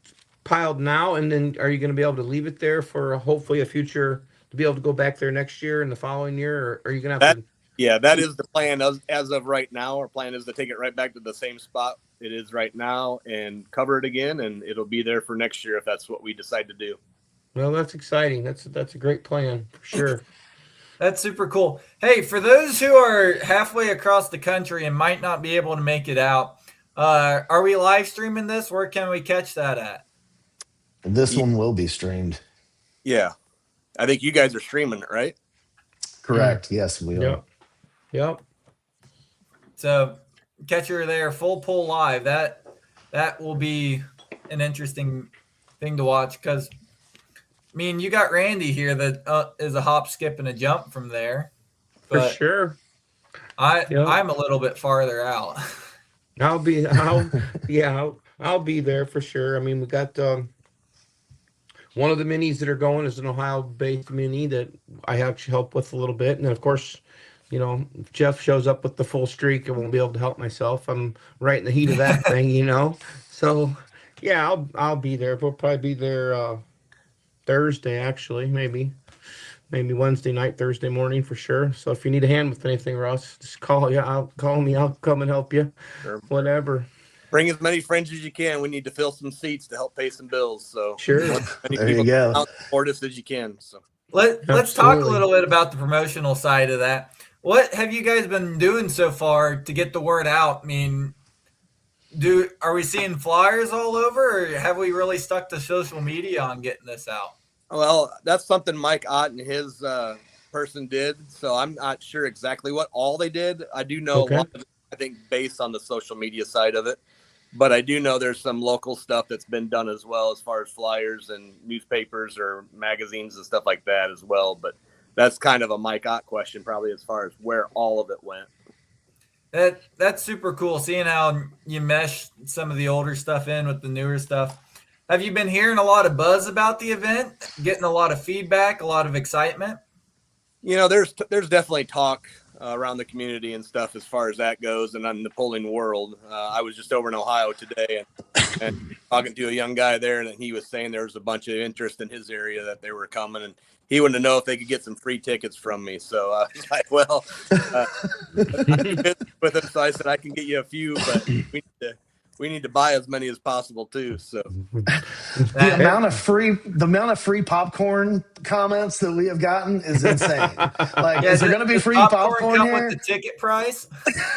piled now, and then are you going to be able to leave it there for hopefully a future to be able to go back there next year and the following year, or are you going to have to? Yeah, that is the plan as of right now. Our plan is to take it right back to the same spot it is right now and cover it again, and it'll be there for next year if that's what we decide to do. Well, that's exciting. That's a great plan for sure. That's super cool. Hey, for those who are halfway across the country and might not be able to make it out, are we live streaming this? Where can we catch that at? This one will be streamed. Yeah. I think you guys are streaming it, right? Correct. Yes, we are. Yep. So catch her there, full pull live. That will be an interesting thing to watch because, I mean, you got Randy here that is a hop, skip, and a jump from there. For sure. I'm a little bit farther out. I'll be there for sure. I mean, we got one of the minis that are going is an Ohio-based mini that I actually help with a little bit, and of course, if Jeff shows up with the full streak, I won't be able to help myself. I'm right in the heat of that thing, So, yeah, I'll be there. We'll probably be there Thursday, actually, maybe Wednesday night, Thursday morning for sure. So if you need a hand with anything, Russ, just call me. I'll come and help you. Sure. Whatever. Bring as many friends as you can. We need to fill some seats to help pay some bills. So sure. There you go. Support us as you can. So let's talk a little bit about the promotional side of that. What have you guys been doing so far to get the word out? I mean, Are we seeing flyers all over, or have we really stuck to social media on getting this out? Well, that's something Mike Ott and his person did. So I'm not sure exactly what all they did. I do know a lot of it, I think, based on the social media side of it. But I do know there's some local stuff that's been done as well, as far as flyers and newspapers or magazines and stuff like that as well. But that's kind of a Mike Ott question, probably, as far as where all of it went. That's super cool, seeing how you mesh some of the older stuff in with the newer stuff. Have you been hearing a lot of buzz about the event, getting a lot of feedback, a lot of excitement? There's definitely talk around the community and stuff as far as that goes, and in the polling world. I was just over in Ohio today and talking to a young guy there, and he was saying there was a bunch of interest in his area, that they were coming, and he wanted to know if they could get some free tickets from me. So I was like, well, with him, so I said I can get you a few, but we need to buy as many as possible too. So the amount of free popcorn comments that we have gotten is insane. Like, is there going to be free popcorn come here? with the ticket price?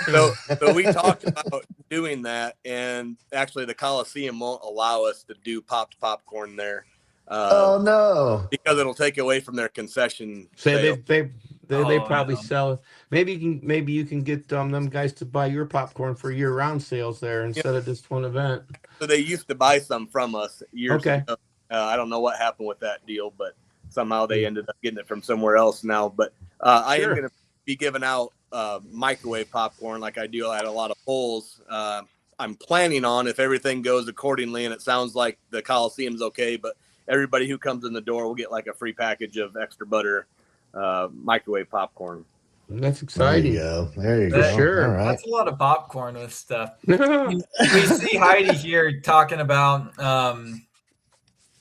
So we talked about doing that, and actually the Coliseum won't allow us to do popped popcorn there. Oh no! Because it'll take away from their concession. So they probably sell it. Maybe you can get them guys to buy your popcorn for year-round sales there instead of this one event. So they used to buy some from us years ago. I don't know what happened with that deal, but somehow they ended up getting it from somewhere else now. But I am going to be giving out microwave popcorn like I do at a lot of polls. I'm planning on, if everything goes accordingly, and it sounds like the Coliseum's okay, but everybody who comes in the door will get like a free package of extra butter microwave popcorn. That's exciting. There you go. Sure. All right. That's a lot of popcorn with stuff. We see Heidi here talking about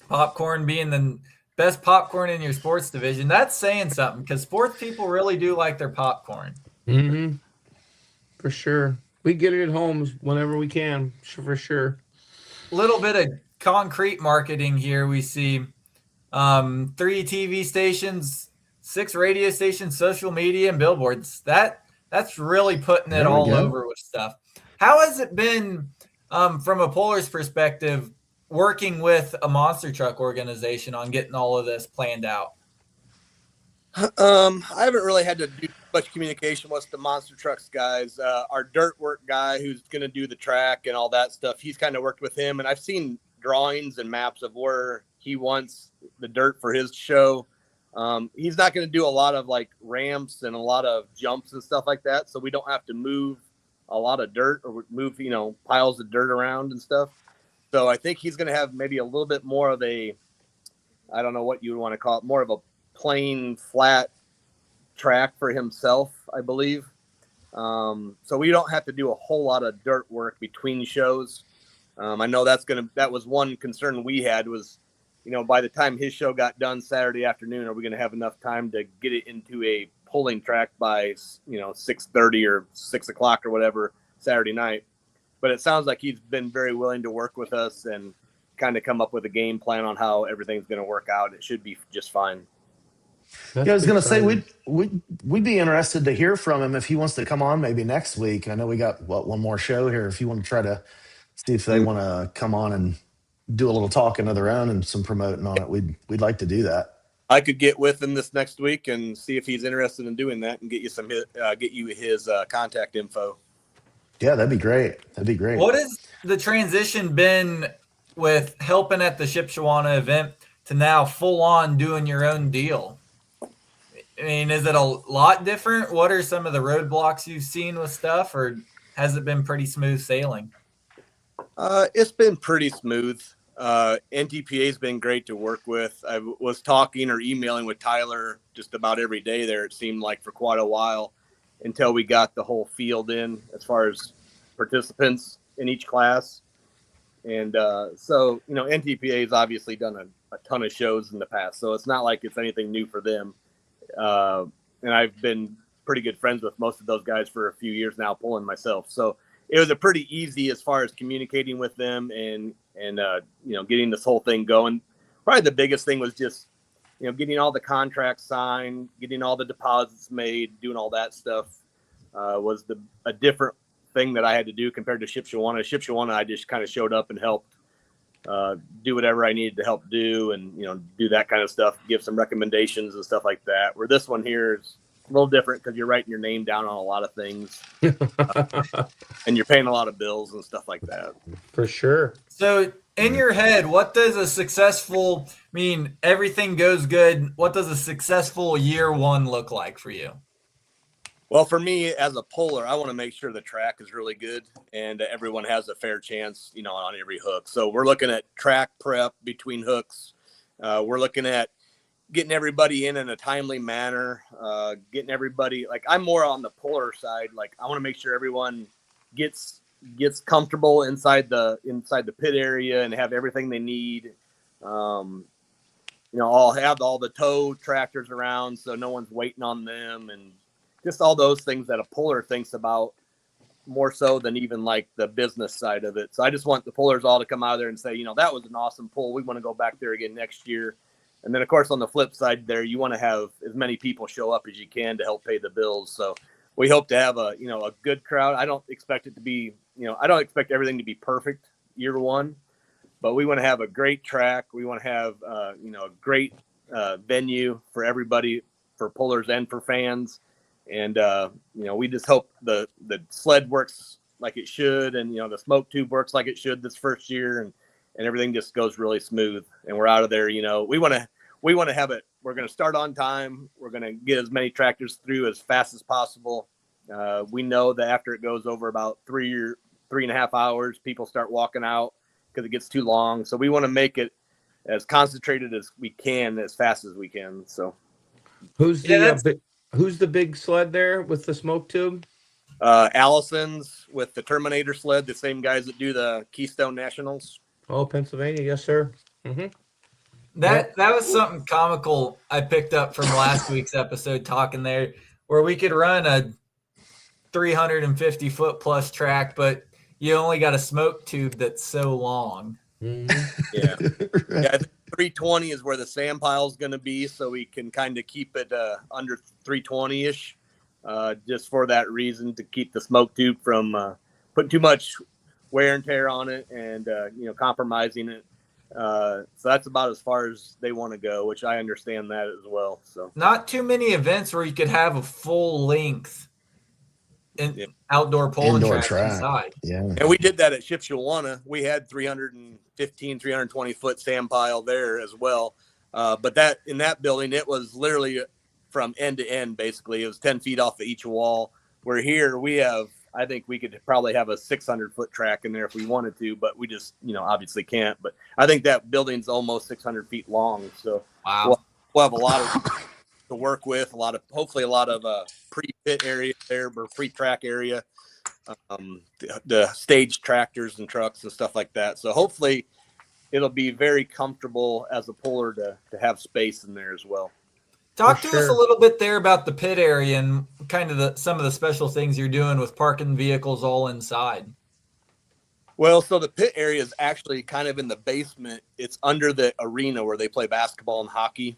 popcorn being the best popcorn in your sports division. That's saying something, because sports people really do like their popcorn. Mm-hmm. For sure. We get it at home whenever we can, for sure. Little bit of concrete marketing here. We see 3 TV stations, 6 radio stations, social media, and billboards. That's really putting it all over with stuff. How has it been from a poller's perspective, working with a monster truck organization on getting all of this planned out? I haven't really had to do much communication with the monster trucks guys. Our dirt work guy, who's going to do the track and all that stuff, he's kind of worked with him, and I've seen drawings and maps of where he wants the dirt for his show. He's not going to do a lot of like ramps and a lot of jumps and stuff like that, so we don't have to move a lot of dirt or move piles of dirt around and stuff. So I think he's going to have maybe a little bit more of a, I don't know what you would want to call it, more of a plain flat track for himself, I believe. So we don't have to do a whole lot of dirt work between shows. I know that was one concern we had was, by the time his show got done Saturday afternoon, are we going to have enough time to get it into a pulling track by 6:30 or 6 o'clock or whatever Saturday night? But it sounds like he's been very willing to work with us and kind of come up with a game plan on how everything's going to work out. It should be just fine. I was going to say we'd be interested to hear from him if he wants to come on maybe next week. I know we got one more show here. If you want to try to see if they want to come on and do a little talking of their own and some promoting on it, we'd like to do that. I could get with him this next week and see if he's interested in doing that and get you his contact info. Yeah, that'd be great. What has the transition been with helping at the Shipshewana event to now full on doing your own deal? I mean, is it a lot different? What are some of the roadblocks you've seen with stuff, or has it been pretty smooth sailing? It's been pretty smooth. NTPA has been great to work with. I was talking or emailing with Tyler just about every day there, it seemed like, for quite a while, until we got the whole field in as far as participants in each class. And so, NTPA has obviously done a ton of shows in the past, so it's not like it's anything new for them. And I've been pretty good friends with most of those guys for a few years now, pulling myself. So it was a pretty easy as far as communicating with them and getting this whole thing going. Probably the biggest thing was just, getting all the contracts signed, getting all the deposits made, doing all that stuff was a different thing that I had to do compared to Shipshewana. Shipshewana, I just kind of showed up and helped do whatever I needed to help do, and do that kind of stuff, give some recommendations and stuff like that. Where this one here is a little different because you're writing your name down on a lot of things, and you're paying a lot of bills and stuff like that. For sure. So in your head, what does a successful, everything goes good, what does a successful year one look like for you? Well, for me as a puller, I want to make sure the track is really good and everyone has a fair chance, on every hook. So we're looking at track prep between hooks. We're looking at getting everybody in a timely manner, getting everybody, like, I'm more on the puller side. Like, I want to make sure everyone gets comfortable inside the pit area and have everything they need. I'll have all the tow tractors around so no one's waiting on them, and just all those things that a puller thinks about more so than even like the business side of it. So I just want the pullers all to come out of there and say, that was an awesome pull. We want to go back there again next year. And then, of course, on the flip side there, you want to have as many people show up as you can to help pay the bills. So we hope to have a good crowd. I don't expect it to be, I don't expect everything to be perfect year one, but we want to have a great track. We want to have, a great venue for everybody, for pullers and for fans. And, we just hope the sled works like it should. And, the smoke tube works like it should this first year, and everything just goes really smooth. And we're out of there. We want to have it. We're going to start on time. We're going to get as many tractors through as fast as possible. We know that after it goes over about 3.5 hours, people start walking out because it gets too long. So we want to make it as concentrated as we can, as fast as we can. So who's the big sled there with the smoke tube? Allison's with the Terminator sled, the same guys that do the Keystone Nationals. Oh, Pennsylvania. Yes, sir. Mm-hmm. That was something comical I picked up from last week's episode talking there, where we could run a 350 foot plus track, but you only got a smoke tube that's so long. Mm-hmm. Yeah. Yeah. I think 320 is where the sand pile is going to be, so we can kind of keep it under 320 ish, just for that reason, to keep the smoke tube from putting too much wear and tear on it and compromising it. So that's about as far as they want to go, which I understand that as well. So not too many events where you could have a full length outdoor pulling track inside. Yeah. And we did that at Shipshewana. We had 320 foot sand pile there as well. But that in that building, it was literally from end to end, basically. It was 10 feet off of each wall. Where here we have, I think we could probably have a 600 foot track in there if we wanted to, but we just, obviously can't. But I think that building's almost 600 feet long. So wow. We'll have a lot of to work with, hopefully a lot of pre-pit area there, or pre-track area, the stage tractors and trucks and stuff like that. So hopefully it'll be very comfortable as a puller to have space in there as well. Talk to us a little bit there about the pit area and kind of some of the special things you're doing with parking vehicles all inside. Well, so the pit area is actually kind of in the basement. It's under the arena where they play basketball and hockey.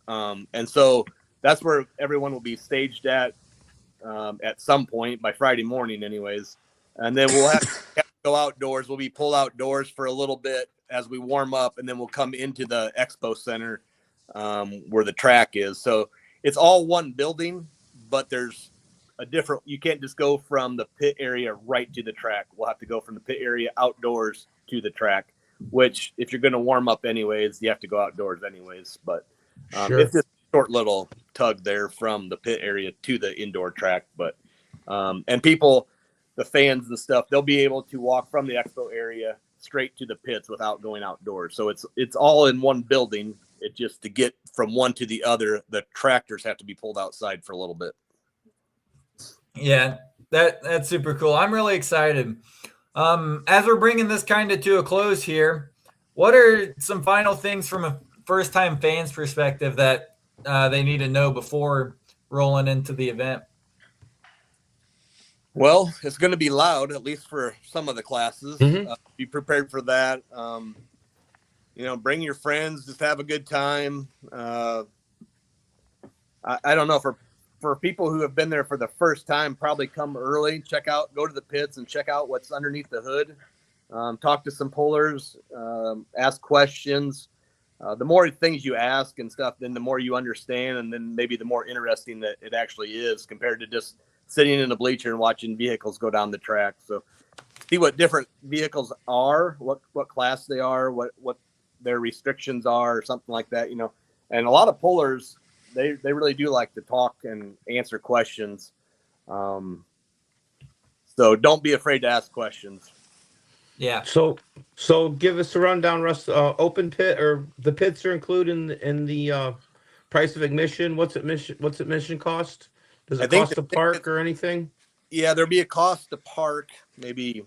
And so that's where everyone will be staged at some point by Friday morning anyways. And then we'll have to go outdoors. We'll be pulled outdoors for a little bit as we warm up, and then we'll come into the expo center where the track is. So it's all one building, but there's you can't just go from the pit area right to the track. We'll have to go from the pit area outdoors to the track, which if you're going to warm up anyways, you have to go outdoors anyways. But it's just a short little tug there from the pit area to the indoor track. But and people, the fans and stuff, they'll be able to walk from the expo area straight to the pits without going outdoors. So it's all in one building. It just, to get from one to the other, the tractors have to be pulled outside for a little bit. Yeah, that's super cool. I'm really excited. As we're bringing this kind of to a close here, what are some final things from a first-time fan's perspective that they need to know before rolling into the event? Well, it's going to be loud, at least for some of the classes. Mm-hmm. Be prepared for that. Bring your friends, just have a good time. I don't know, for for people who have been there for the first time, probably come early, go to the pits and check out what's underneath the hood. Talk to some pullers, ask questions. The more things you ask and stuff, then the more you understand, and then maybe the more interesting that it actually is compared to just sitting in a bleacher and watching vehicles go down the track. So see what different vehicles are, what class they are, what their restrictions are, or something like that, And a lot of pullers, they really do like to talk and answer questions. So don't be afraid to ask questions. Yeah. So give us a rundown, Russ. Open pit, or the pits are included in the price of admission. What's admission cost? Does it cost to park or anything? Yeah, there'll be a cost to park, maybe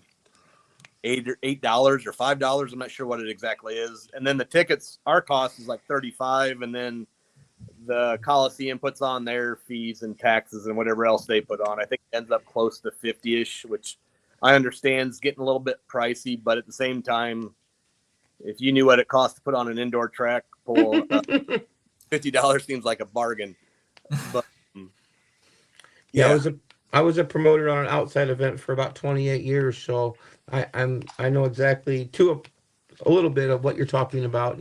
$8 or $5. I'm not sure what it exactly is. And then the tickets, our cost is like $35, and then the Coliseum puts on their fees and taxes and whatever else they put on. I think it ends up close to 50-ish, which I understand is getting a little bit pricey, but at the same time, if you knew what it costs to put on an indoor track pull, $50 seems like a bargain. But yeah, I was a promoter on an outside event for about 28 years, so I know exactly a little bit of what you're talking about,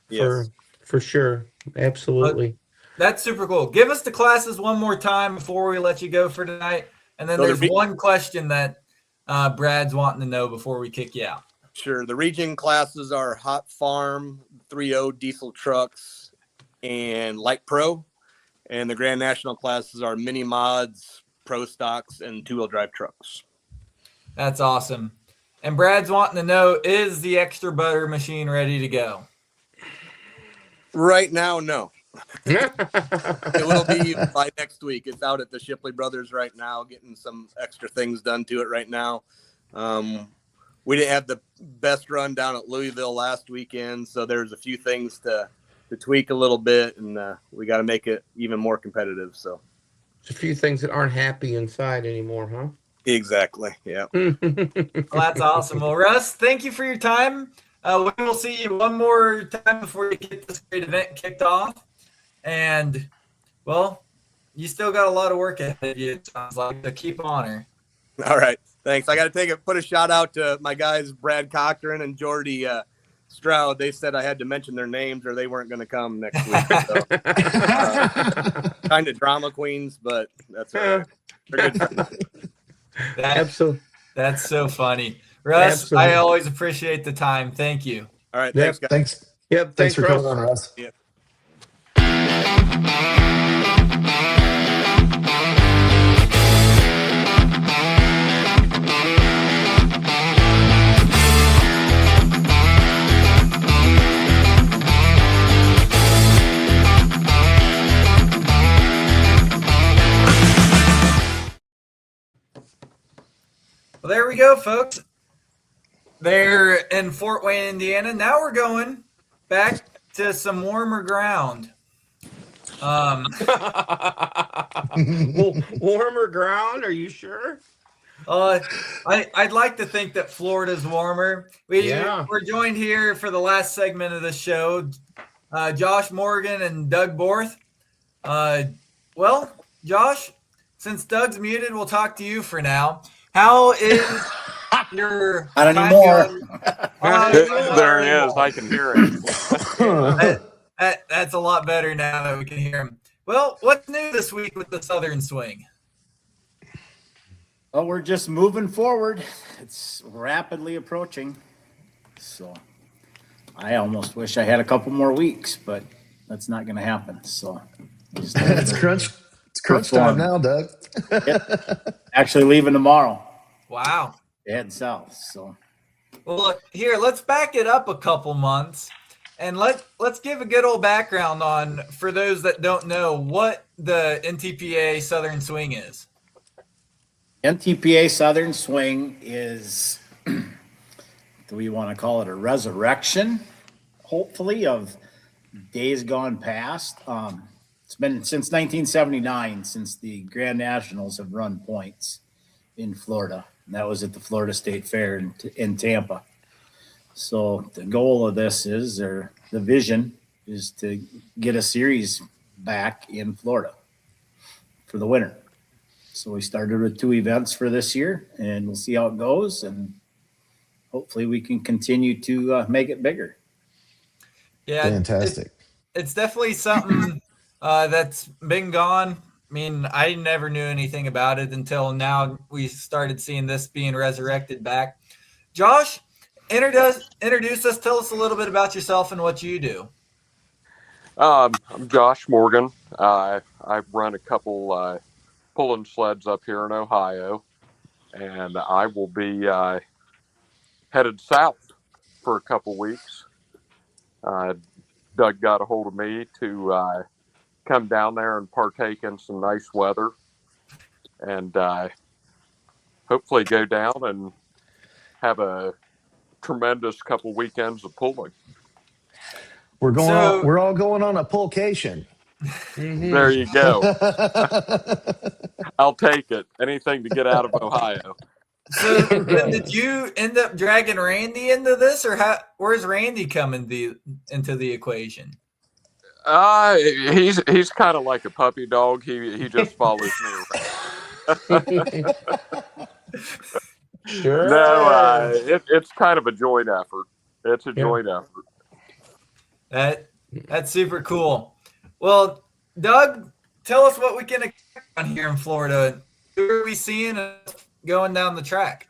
yes. For sure. Absolutely. That's super cool. Give us the classes one more time before we let you go for tonight. And then there's one question that Brad's wanting to know before we kick you out. Sure. The region classes are Hot Farm, 3.0 diesel trucks, and Light Pro. And the Grand National classes are Mini Mods, Pro Stocks, and two-wheel drive trucks. That's awesome. And Brad's wanting to know, is the extra butter machine ready to go? Right now, no. It will be by next week. It's out at the Shipley Brothers right now, getting some extra things done to it right now. We didn't have the best run down at Louisville last weekend, so there's a few things to tweak a little bit, and we got to make it even more competitive. So there's a few things that aren't happy inside anymore, huh? Exactly. Yeah. Well, that's awesome. Well, Russ, thank you for your time. We will see you one more time before you get this great event kicked off. And, well, you still got a lot of work ahead of you, it sounds like, to keep on her. All right. Thanks. I got to put a shout out to my guys, Brad Cochran and Jordy Stroud. They said I had to mention their names or they weren't going to come next week. So, kind of drama queens, but that's all right. They're good. Absolutely. That's so funny. Russ, absolutely. I always appreciate the time. Thank you. All right. Thanks, guys. Thanks. Yep. Thanks for coming on, Russ. Yep. Well, there we go, folks. They're in Fort Wayne, Indiana. Now we're going back to some warmer ground. Warmer ground? Are you sure? I'd like to think that Florida's warmer. We're joined here for the last segment of the show, Josh Morgan and Doug Borth. Well, Josh, since Doug's muted, we'll talk to you for now. How is your not anymore? There it is. I can hear it. That's a lot better now that we can hear him. Well, what's new this week with the Southern Swing? Well, we're just moving forward. It's rapidly approaching. So I almost wish I had a couple more weeks, but that's not going to happen. So it's crunch time now, Doug. Actually leaving tomorrow. Wow. Heading south. So well, look, here, let's back it up a couple months and let's give a good old background on, for those that don't know, what the NTPA Southern Swing is. NTPA Southern Swing is, do we want to call it a resurrection, hopefully, of days gone past? It's been since 1979 since the Grand Nationals have run points in Florida. And that was at the Florida State Fair in Tampa. So the goal of this is, or the vision is, to get a series back in Florida for the winter. So we started with 2 events for this year, and we'll see how it goes, and hopefully we can continue to make it bigger. Yeah, Fantastic. it's definitely something that's been gone. I mean, I never knew anything about it until now we started seeing this being resurrected back. Josh, introduce us. Tell us a little bit about yourself and what you do. I'm Josh Morgan. I run a couple pulling sleds up here in Ohio, and I will be headed south for a couple weeks. Doug got a hold of me to come down there and partake in some nice weather, and hopefully go down and have a tremendous couple weekends of pulling. We're all going on a pulcation. There you go. I'll take it. Anything to get out of Ohio. So did you end up dragging Randy into this, or where's Randy coming into the equation? He's kind of like a puppy dog. He just follows me around. Sure. No, it's kind of a joint effort. It's a joint effort. That's super cool. Well, Doug, tell us what we can expect on here in Florida. Who are we seeing going down the track?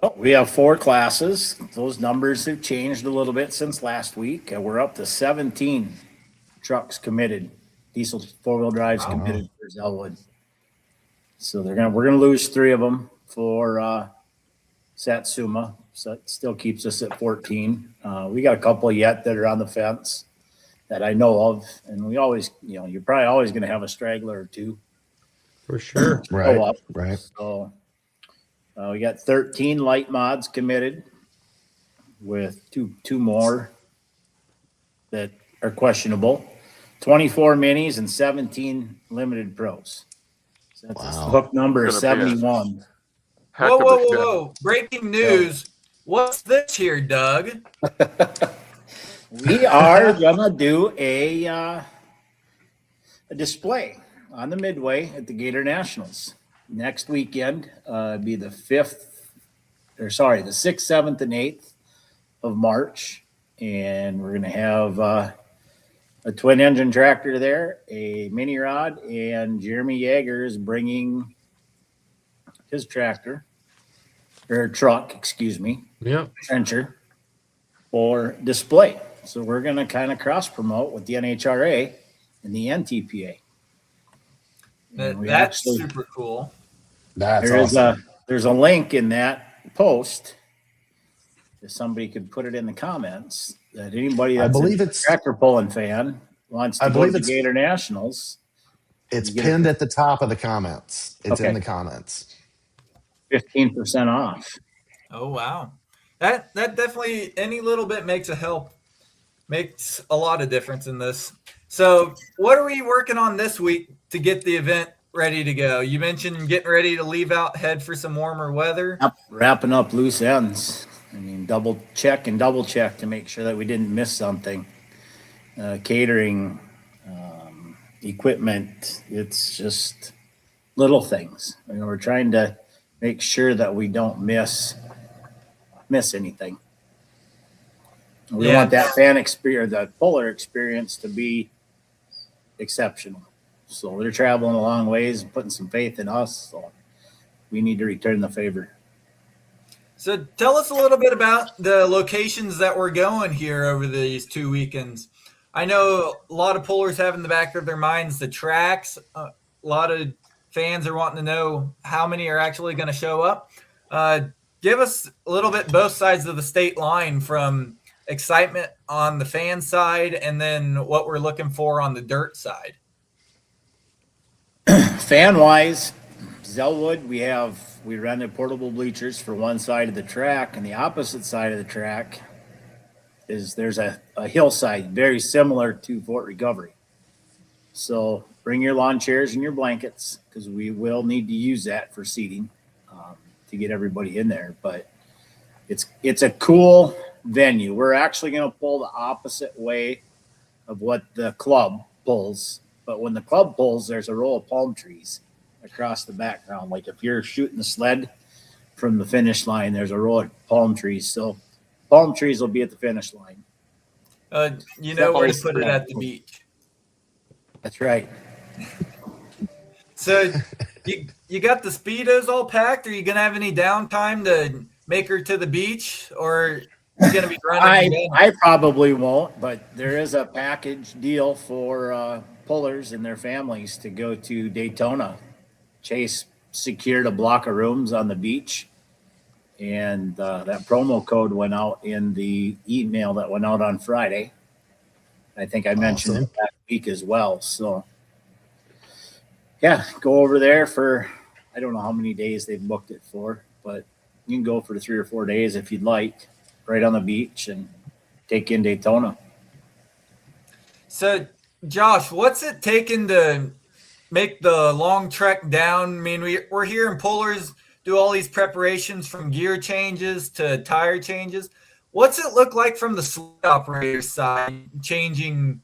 Well, we have 4 classes. Those numbers have changed a little bit since last week. We're up to 17 trucks committed, diesel 4-wheel drives committed for Zellwood. So we're gonna lose 3 of them for Satsuma. So it still keeps us at 14. We got a couple yet that are on the fence that I know of, and we always, you're probably always going to have a straggler or 2. For sure. Right. So we got 13 light mods committed with two more that are questionable, 24 minis and 17 limited pros. So that's a hook number of 71. Whoa. Breaking news. What's this here, Doug? We are going to do a display on the Midway at the Gator Nationals next weekend. Be the 6th, 7th, and 8th of March. And we're going to have a twin engine tractor there, a mini rod, and Jeremy Yeager is bringing his truck, trencher, for display. So we're going to kind of cross promote with the NHRA and the NTPA. That's super cool. That's awesome. There's a link in that post. If somebody could put it in the comments, that anybody that's a tractor pulling fan wants to go to the Gator Nationals. It's pinned at the top of the comments. It's in the comments. 15% off. Oh, wow. That definitely, any little bit makes a lot of difference in this. So what are we working on this week to get the event ready to go? You mentioned getting ready to leave out, head for some warmer weather. Wrapping up loose ends. I mean, double check to make sure that we didn't miss something. Catering, equipment, it's just little things. We're trying to make sure that we don't miss anything. We want that fan experience, that puller experience, to be exceptional. So they're traveling a long ways, putting some faith in us. So we need to return the favor. So tell us a little bit about the locations that we're going here over these 2 weekends. I know a lot of pullers have in the back of their minds the tracks. A lot of fans are wanting to know how many are actually going to show up. Give us a little bit both sides of the state line, from excitement on the fan side and then what we're looking for on the dirt side. Fan-wise, Zellwood, we rented portable bleachers for one side of the track, and the opposite side of the track there's a hillside very similar to Fort Recovery. So bring your lawn chairs and your blankets, because we will need to use that for seating to get everybody in there. But it's a cool venue. We're actually going to pull the opposite way of what the club pulls. But when the club pulls, there's a row of palm trees. across the background. Like if you're shooting the sled from the finish line, there's a row of palm trees. So palm trees will be at the finish line. You know where to put it at the beach. That's right. So you got the Speedos all packed? Are you going to have any downtime to make her to the beach, or you going to be running? I probably won't, but there is a package deal for pullers and their families to go to Daytona. Chase secured a block of rooms on the beach, and that promo code went out in the email that went out on Friday. I think I mentioned it last week as well. So, yeah, go over there for, I don't know how many days they've booked it for, but you can go for 3 or 4 days if you'd like, right on the beach and take in Daytona. So, Josh, what's it taking to make the long trek down? I mean, we're hearing pullers do all these preparations from gear changes to tire changes. What's it look like from the sled operator side, changing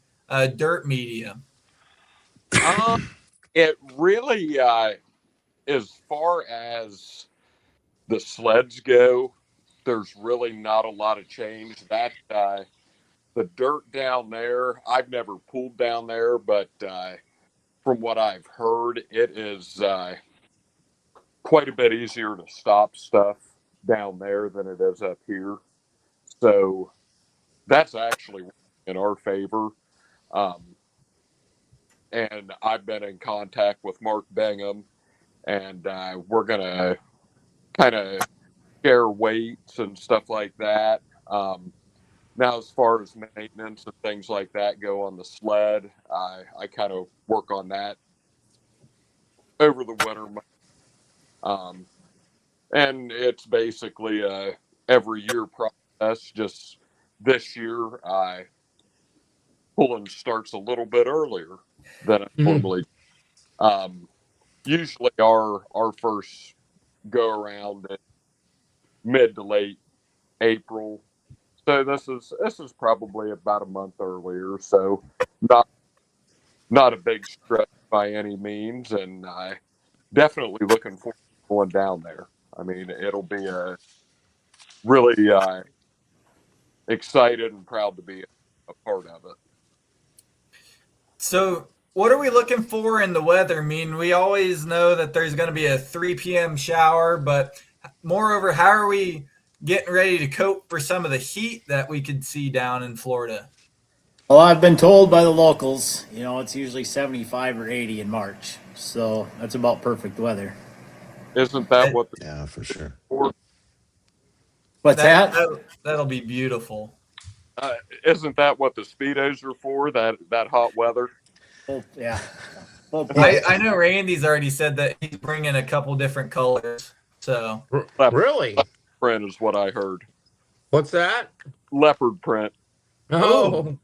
dirt media? It really, as far as the sleds go, there's really not a lot of change. That the dirt down there, I've never pulled down there, but from what I've heard, it is quite a bit easier to stop stuff down there than it is up here. So that's actually in our favor. And I've been in contact with Mark Bingham, and we're going to kind of share weights and stuff like that. Now, as far as maintenance and things like that go on the sled, I kind of work on that over the winter months. And it's basically a every year process. Just this year, pulling starts a little bit earlier than it normally. Usually, our first go around in mid to late April. So this is probably about a month earlier. So not a big stretch by any means, and definitely looking forward to going down there. I mean, it'll be a really excited and proud to be a part of it. So, what are we looking for in the weather? I mean, we always know that there's going to be a 3 p.m. shower, but moreover, how are we getting ready to cope for some of the heat that we could see down in Florida? Well, I've been told by the locals, it's usually 75 or 80 in March. So that's about perfect weather. Isn't that what? Yeah, for sure. What's that? That'll be beautiful. Isn't that what the Speedos are for? That hot weather? Oh, yeah. I know Randy's already said that he's bringing a couple different colors. So really, leopard print is what I heard. What's that? Leopard print. Oh,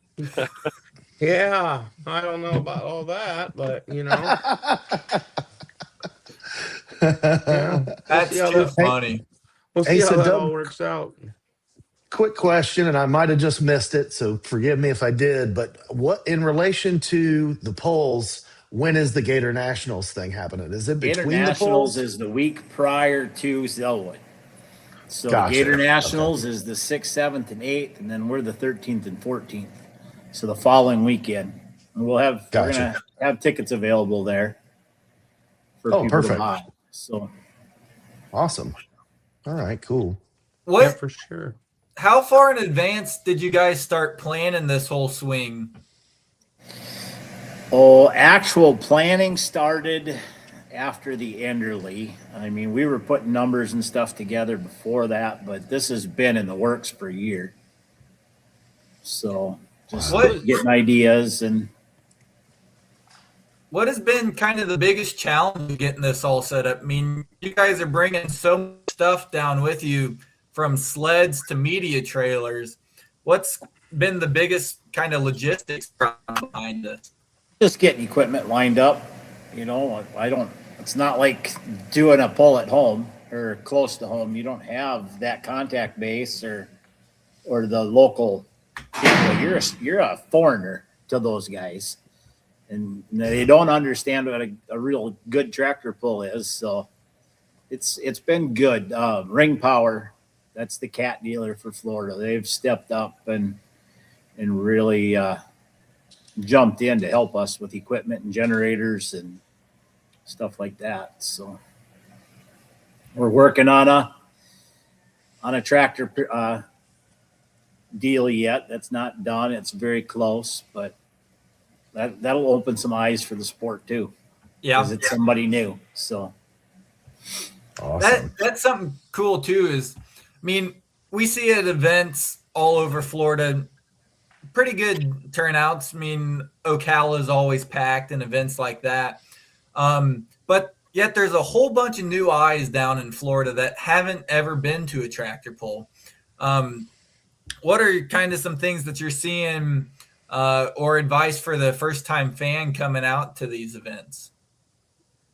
yeah. I don't know about all that, but yeah. That's too funny. We'll see how that all works out. Quick question, and I might have just missed it, so forgive me if I did, but what, in relation to the polls, when is the Gator Nationals thing happening? Is it between the Nationals polls? is the week prior to Zellwood. So Gotcha. Gator Nationals is the 6th, 7th, and 8th, and then we're the 13th and 14th. So the following weekend. And we're gonna have tickets available there for people to buy. So awesome. All right, cool. What? Yeah, for sure. How far in advance did you guys start planning this whole swing? Oh, actual planning started after the Enderley. I mean, we were putting numbers and stuff together before that, but this has been in the works for a year. So just getting ideas. And what has been kind of the biggest challenge getting this all set up? I mean, you guys are bringing so much stuff down with you, from sleds to media trailers. What's been the biggest kind of logistics behind this? Just getting equipment lined up. It's not like doing a pull at home or close to home. You don't have that contact base or the local people. You're a foreigner to those guys. and they don't understand what a real good tractor pull is. So it's been good. Ring Power, that's the cat dealer for Florida. They've stepped up and really jumped in to help us with equipment and generators and stuff like that. So we're working on a tractor deal yet. That's not done. It's very close, but that'll open some eyes for the sport too. Yeah, because it's somebody new. So Awesome. That's something cool too. Is, I mean, we see at events all over Florida, pretty good turnouts. I mean, Ocala is always packed and events like that. But yet there's a whole bunch of new eyes down in Florida that haven't ever been to a tractor pull. What are kind of some things that you're seeing or advice for the first time fan coming out to these events?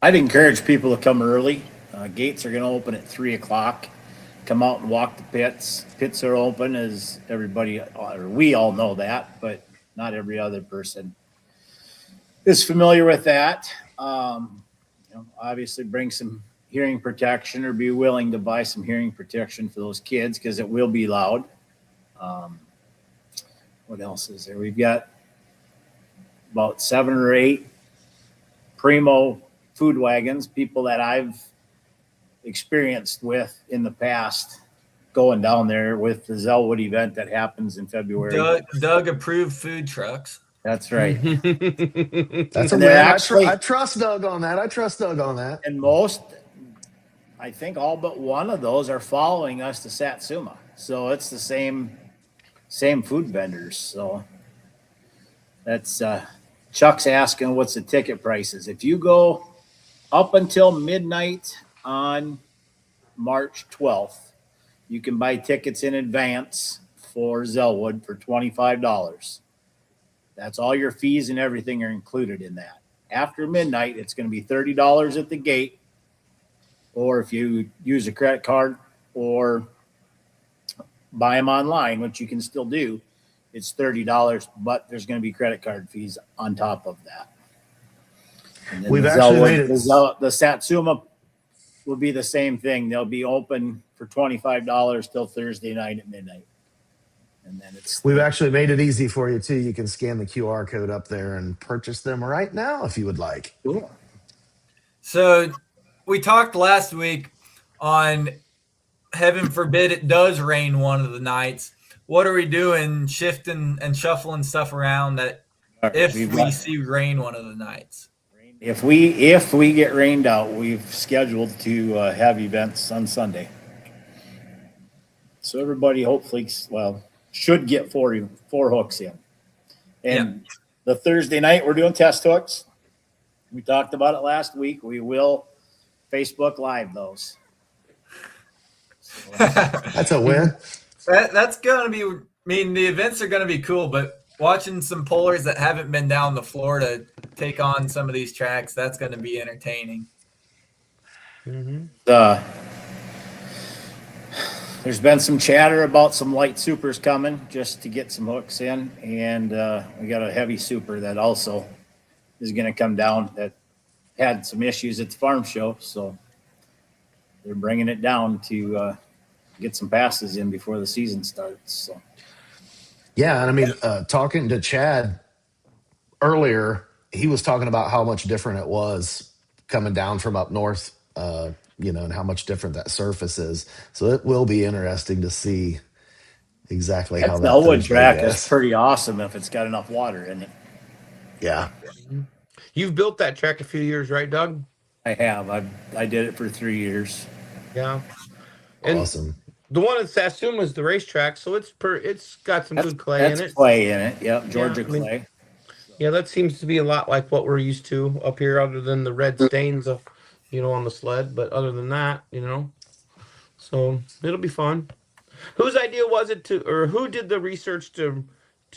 I'd encourage people to come early. Gates are going to open at 3:00. Come out and walk the pits. Pits are open, as everybody, or we all know that, but not every other person is familiar with that. Obviously bring some hearing protection, or be willing to buy some hearing protection for those kids, because it will be loud. What else is there? We've got about 7 or 8 primo food wagons, people that I've experienced with in the past, going down there with the Zellwood event that happens in February. Doug approved food trucks. That's right. That's a man. I trust Doug on that. And most, I think all but one of those are following us to Satsuma. So it's the same food vendors. So that's Chuck's asking what's the ticket prices. If you go up until midnight on March 12th, you can buy tickets in advance for Zellwood for $25. That's all your fees and everything are included in that. After midnight, it's going to be $30 at the gate, or if you use a credit card or buy them online, which you can still do, it's $30, but there's going to be credit card fees on top of that. We've actually made it. The Satsuma will be the same thing. They'll be open for $25 till Thursday night at midnight. And then we've actually made it easy for you too. You can scan the QR code up there and purchase them right now if you would like. Cool. So we talked last week on, heaven forbid it does rain one of the nights. What are we doing, shifting and shuffling stuff around that if we see rain one of the nights? If we get rained out, we've scheduled to have events on Sunday. So everybody hopefully, should get four hooks in. And the Thursday night, we're doing test hooks. We talked about it last week. We will Facebook Live those. So, that's a win. That's going to be, I mean, the events are going to be cool, but watching some pullers that haven't been down to Florida take on some of these tracks, that's going to be entertaining. Mm-hmm. There's been some chatter about some light supers coming just to get some hooks in, and we got a heavy super that also is going to come down that had some issues at the farm show, so they're bringing it down to get some passes in before the season starts. So. Yeah, and I mean, talking to Chad earlier, he was talking about how much different it was coming down from up north, and how much different that surface is. So it will be interesting to see exactly how that Zellwood track is pretty awesome if it's got enough water in it. Yeah. You've built that track a few years, right, Doug? I have. I did it for 3 years. Yeah. And awesome. The one at Satsuma is the racetrack, so it's got some good clay in it. Clay in it. Yep, Georgia clay. Yeah, that seems to be a lot like what we're used to up here, other than the red stains of, on the sled. But other than that, so it'll be fun. Whose idea was it or who did the research to?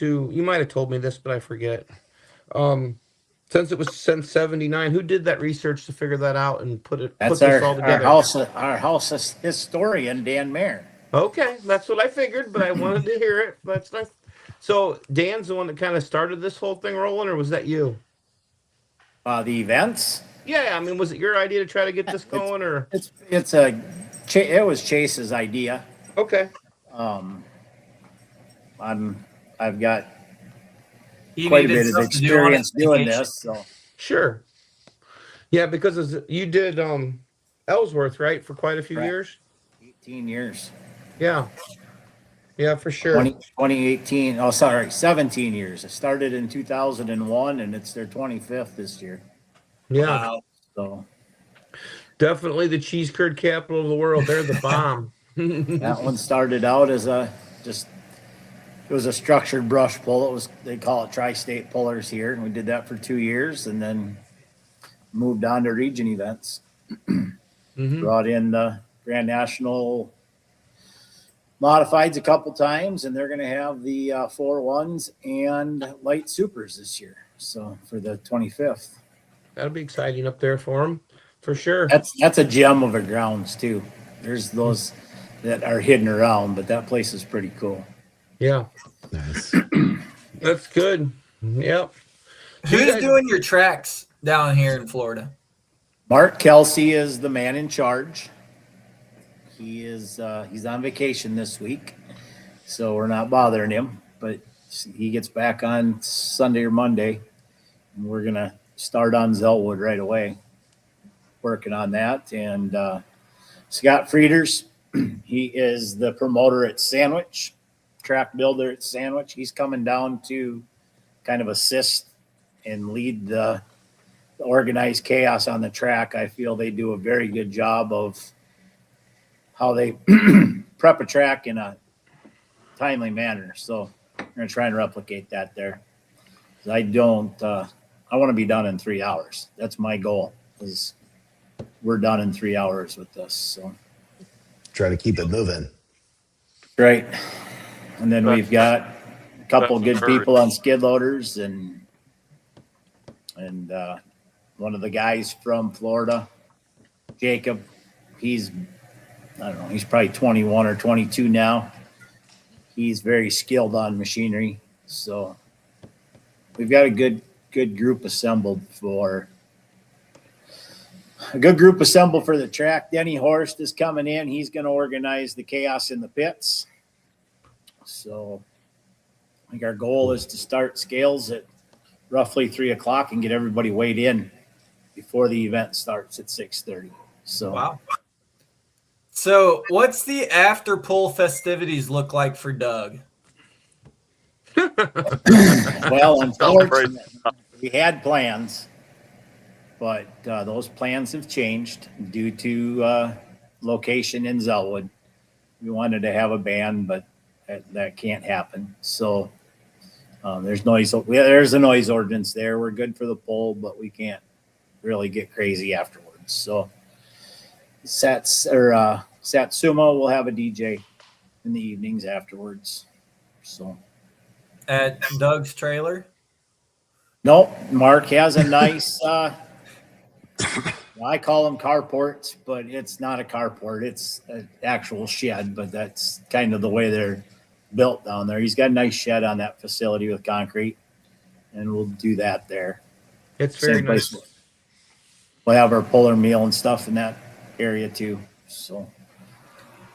You might have told me this, but I forget. Since it was since '79, who did that research to figure that out and put this all together? Our house historian, Dan Mayer. Okay, that's what I figured, but I wanted to hear it. That's nice. So Dan's the one that kind of started this whole thing rolling, or was that you? The events. Yeah, I mean, was it your idea to try to get this going, or It was Chase's idea. okay? I've got He quite a needed bit of stuff to do on his experience doing vacation. this, so Sure. Yeah, because you did Ellsworth, right, for quite a few Correct. years. 18 years. Yeah. Yeah, for sure. 2018. Oh, sorry, 17 years. It started in 2001, and it's their 25th this year. Yeah. Wow. So Definitely the cheese curd capital of the world. They're the bomb. that one started out as it was a structured brush pull. They call it tri-state pullers here, and we did that for 2 years, and then moved on to region events. Brought in the Grand National Modifieds a couple times, and they're going to have the 4-1s and light supers this year. So for the 25th, That'll be exciting up there for them, for sure. that's a gem of a grounds too. There's those that are hidden around, but that place is pretty cool. Yeah, Nice. that's good. Yep. Who's doing your tracks down here in Florida? Mark Kelsey is the man in charge. He's on vacation this week, so we're not bothering him. But he gets back on Sunday or Monday, and we're gonna start on Zellwood right away, working on that. And Scott Frieders, he is the promoter at Sandwich, track builder at Sandwich. He's coming down to kind of assist and lead the organized chaos on the track. I feel they do a very good job of how they prep a track in a timely manner. So I'm going to try and replicate that there. I want to be done in 3 hours. That's my goal, is we're done in 3 hours with this. So Try to keep it moving. right. And then we've got a couple good people on skid loaders and one of the guys from Florida, Jacob, he's probably 21 or 22 now. He's very skilled on machinery. So we've got a good group assembled for the track. Denny Horst is coming in. He's going to organize the chaos in the pits. So I think our goal is to start scales at roughly 3:00 and get everybody weighed in before the event starts at 6:30. So wow. So what's the after pull festivities look like for Doug? Well, unfortunately, we had plans, but those plans have changed due to location in Zellwood. We wanted to have a band, but that can't happen. So there's a noise ordinance there. We're good for the poll, but we can't really get crazy afterwards. So Satsuma will have a DJ in the evenings afterwards. So At Doug's trailer? nope, Mark has a nice I call them carports, but it's not a carport. It's an actual shed, but that's kind of the way they're built down there. He's got a nice shed on that facility with concrete, and we'll do that there. It's very nice. We'll have our puller meal and stuff in that area too. So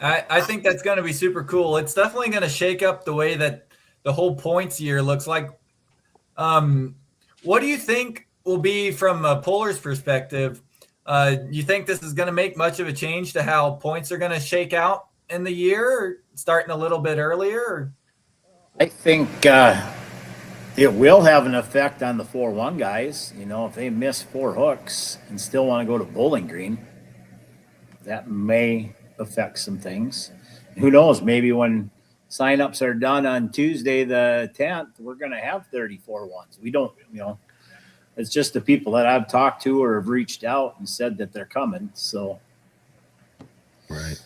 I think that's going to be super cool. It's definitely going to shake up the way that the whole points year looks like. What do you think will be from a puller's perspective? You think this is going to make much of a change to how points are going to shake out in the year, or starting a little bit earlier? Or? I think it will have an effect on the 4-1 guys. You know, if they miss 4 hooks and still want to go to Bowling Green, that may affect some things. Who knows? Maybe when signups are done on Tuesday the 10th, we're going to have 34 ones. We don't, it's just the people that I've talked to or have reached out and said that they're coming. So, right.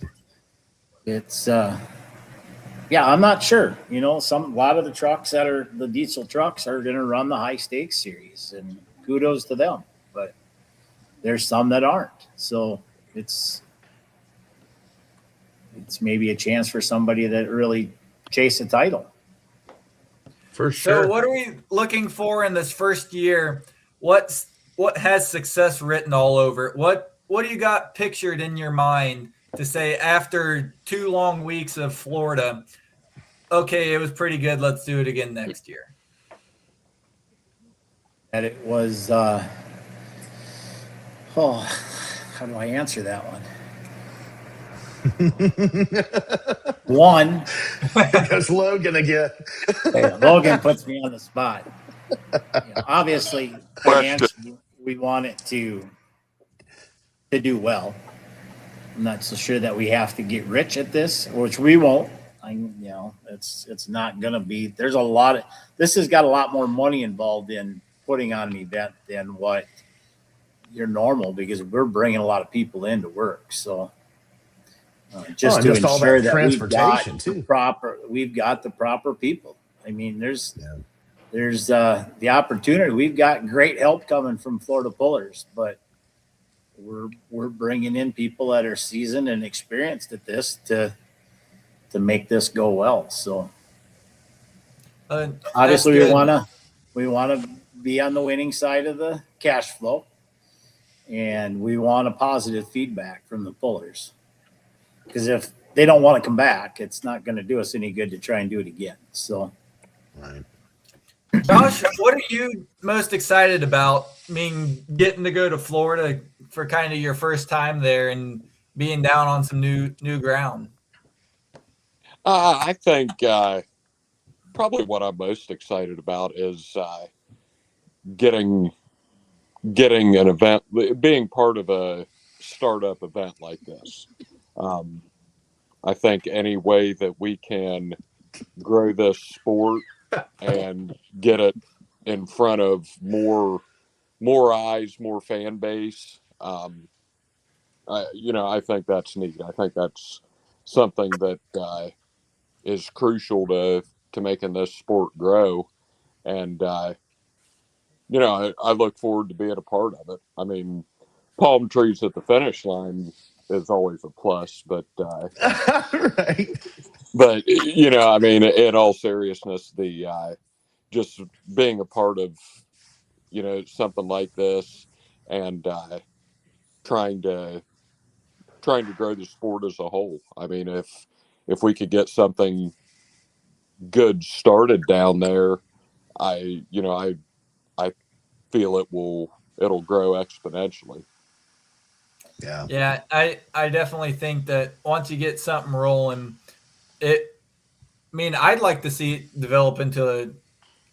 It's, I'm not sure. A lot of the trucks that are the diesel trucks are going to run the high stakes series, and kudos to them. But there's some that aren't. So it's maybe a chance for somebody that really chase a title. For sure. So what are we looking for in this first year? What what has success written all over it? What do you got pictured in your mind to say after 2 long weeks of Florida, okay, it was pretty good, let's do it again next year? And it was, how do I answer that one? One, Because Logan again. Logan puts me on the spot. Obviously, financially, we want it to do well. I'm not so sure that we have to get rich at this, which we won't. It's not going to be. There's a lot of. This has got a lot more money involved in putting on an event than what you're normal, because we're bringing a lot of people in to work. So just to ensure that we've got the proper people. I mean, there's the opportunity. We've got great help coming from Florida Pullers, but we're bringing in people that are seasoned and experienced at this to make this go well. So obviously we want to be on the winning side of the cash flow, and we want a positive feedback from the pullers, because if they don't want to come back, it's not going to do us any good to try and do it again. So, right. Josh, what are you most excited about? I mean, getting to go to Florida for kind of your first time there and being down on some new ground. I think probably what I'm most excited about is getting an event, being part of a startup event like this. I think any way that we can grow this sport and get it in front of more eyes, more fan base, I think that's neat. I think that's something that is crucial to making this sport grow. And I look forward to being a part of it. I mean, palm trees at the finish line is always a plus, but right. But I mean, in all seriousness, the just being a part of something like this, and trying to grow the sport as a whole. I mean, if we could get something good started down there, I feel it'll grow exponentially. Yeah, I definitely think that once you get something rolling, I'd like to see it develop into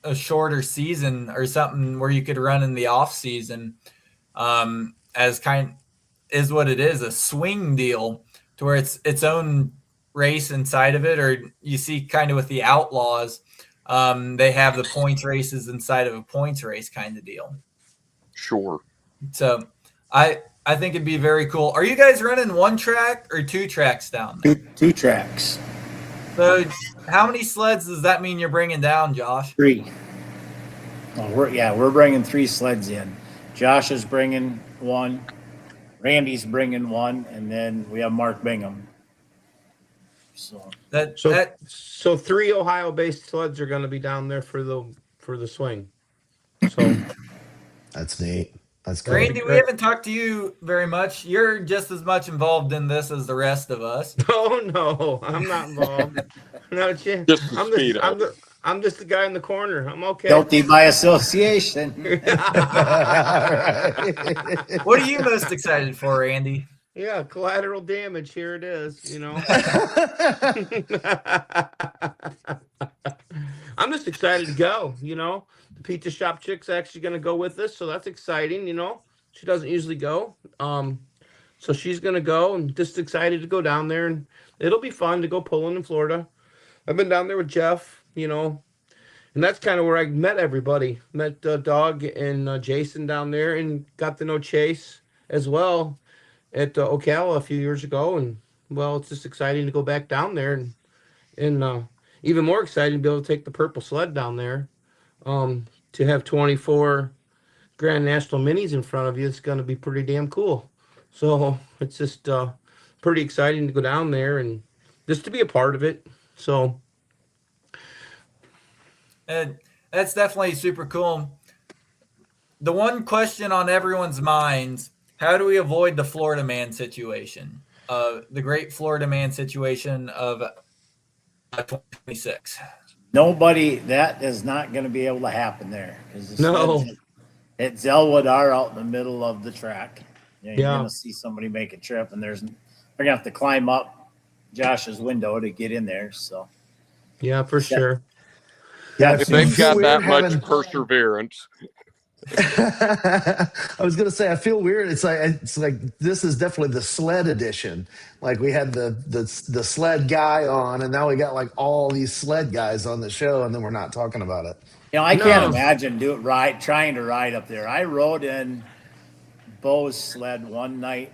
a shorter season or something where you could run in the off season, as is what it is, a swing deal, to where it's its own race inside of it. Or you see kind of with the Outlaws, they have the points races inside of a points race kind of deal. Sure. So I think it'd be very cool. Are you guys running one track or two tracks down there? Two tracks. So how many sleds does that mean you're bringing down, Josh? 3. Oh, we're bringing 3 sleds in. Josh is bringing 1, Randy's bringing 1, and then we have Mark Bingham. So 3 Ohio-based sleds are going to be down there for the swing. So that's neat. That's good. Randy, we haven't talked to you very much. You're just as much involved in this as the rest of us. Oh no, I'm not involved. No chance. I'm just the guy in the corner. I'm okay. Guilty by association. What are you most excited for, Randy? Yeah, collateral damage. Here it is. I'm just excited to go. The pizza shop chick's actually going to go with us, so that's exciting. She doesn't usually go, so she's going to go, and just excited to go down there, and it'll be fun to go pulling in Florida. I've been down there with Jeff, and that's kind of where I met everybody. Met Doug and Jason down there, and got to know Chase as well at Ocala a few years ago. And well, it's just exciting to go back down there, and even more exciting to be able to take the purple sled down there. To have 24 Grand National Minis in front of you, it's going to be pretty damn cool. So it's just pretty exciting to go down there and just to be a part of it. So and that's definitely super cool. the one question on everyone's minds, how do we avoid the Florida man situation? The great Florida man situation of 2026. Nobody, that is not going to be able to happen there because the No. sleds at Zelwood are out in the middle of the track. You know, you're Yeah. going to see somebody make a trip, and they're going to have to climb up Josh's window to get in there. So, Yeah, for sure. Yeah, If I they've feel got weird that much having. perseverance. I was gonna say I feel weird. It's like this is definitely the sled edition. Like we had the sled guy on, and now we got like all these sled guys on the show, and then we're not talking about it. you know, I can't No. imagine trying to ride up there. I rode in Bo's sled one night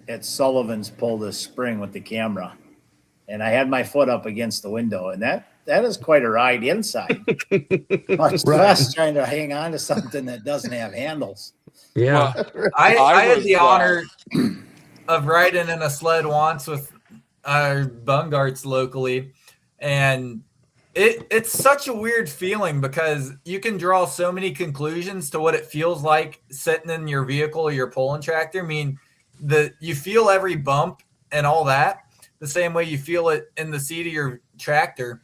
at Sullivan's pull this spring with the camera, and I had my foot up against the window, and that is quite a ride inside. Much less trying to hang on to something that doesn't have handles. Yeah. Well, I had was, the honor of riding in a sled once with our Bungarts locally, and it's such a weird feeling because you can draw so many conclusions to what it feels like sitting in your vehicle or your pulling tractor. I mean, you feel every bump and all that the same way you feel it in the seat of your tractor,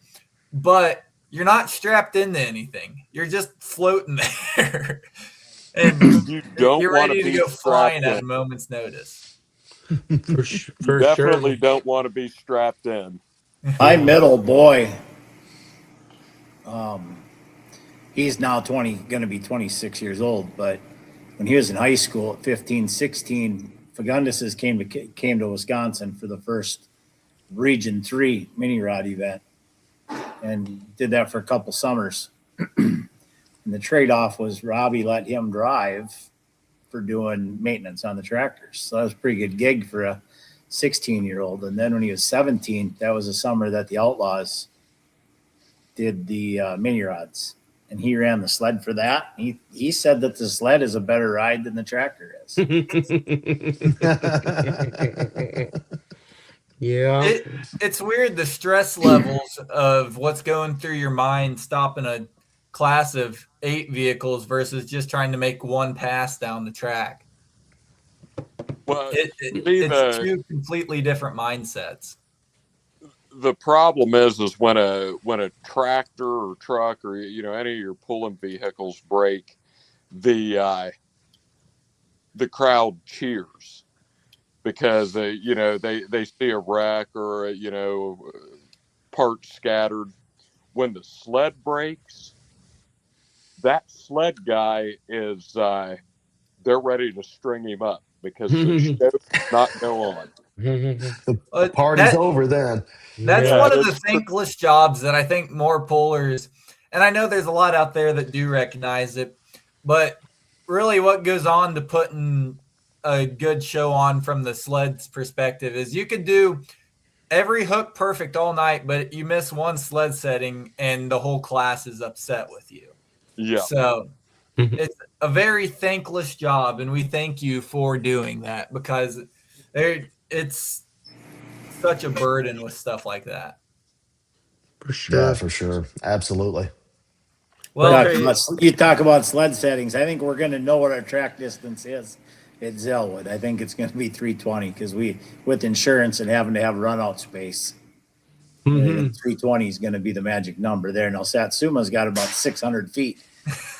but you're not strapped into anything. You're just floating there. And you don't you're want ready to to be go flying at a in. moment's notice. For Definitely sure. don't want to be strapped in. My middle boy, he's now going to be 26 years old, but when he was in high school at 15, 16, Fagundes came to Wisconsin for the first Region 3 mini rod event and did that for a couple summers. And the trade-off was Robbie let him drive for doing maintenance on the tractors. So that was a pretty good gig for a 16-year-old. And then when he was 17, that was a summer that the Outlaws did the mini rods, and he ran the sled for that. He said that the sled is a better ride than the tractor is. Yeah. It's weird, the stress levels of what's going through your mind stopping a class of 8 vehicles versus just trying to make one pass down the track. Well, It's two completely different mindsets. The problem is when a tractor or truck or any of your pulling vehicles break, the crowd cheers because they see a wreck or parts scattered. When the sled breaks, that sled guy is they're ready to string him up because the show does not go on. The party's over then. That's one of the thankless jobs that I think more pullers, and I know there's a lot out there that do recognize it, but really what goes on to putting a good show on from the sled's perspective is you could do every hook perfect all night, but you miss one sled setting and the whole class is upset with you. Yeah. So it's a very thankless job, and we thank you for doing that because it's such a burden with stuff like that. For sure. Yeah, for sure. Absolutely. Well, you talk about sled settings. I think we're going to know what our track distance is at Zelwood. I think it's going to be 320 because with insurance and having to have run out space, 320 is going to be the magic number there. Now, Satsuma's got about 600 feet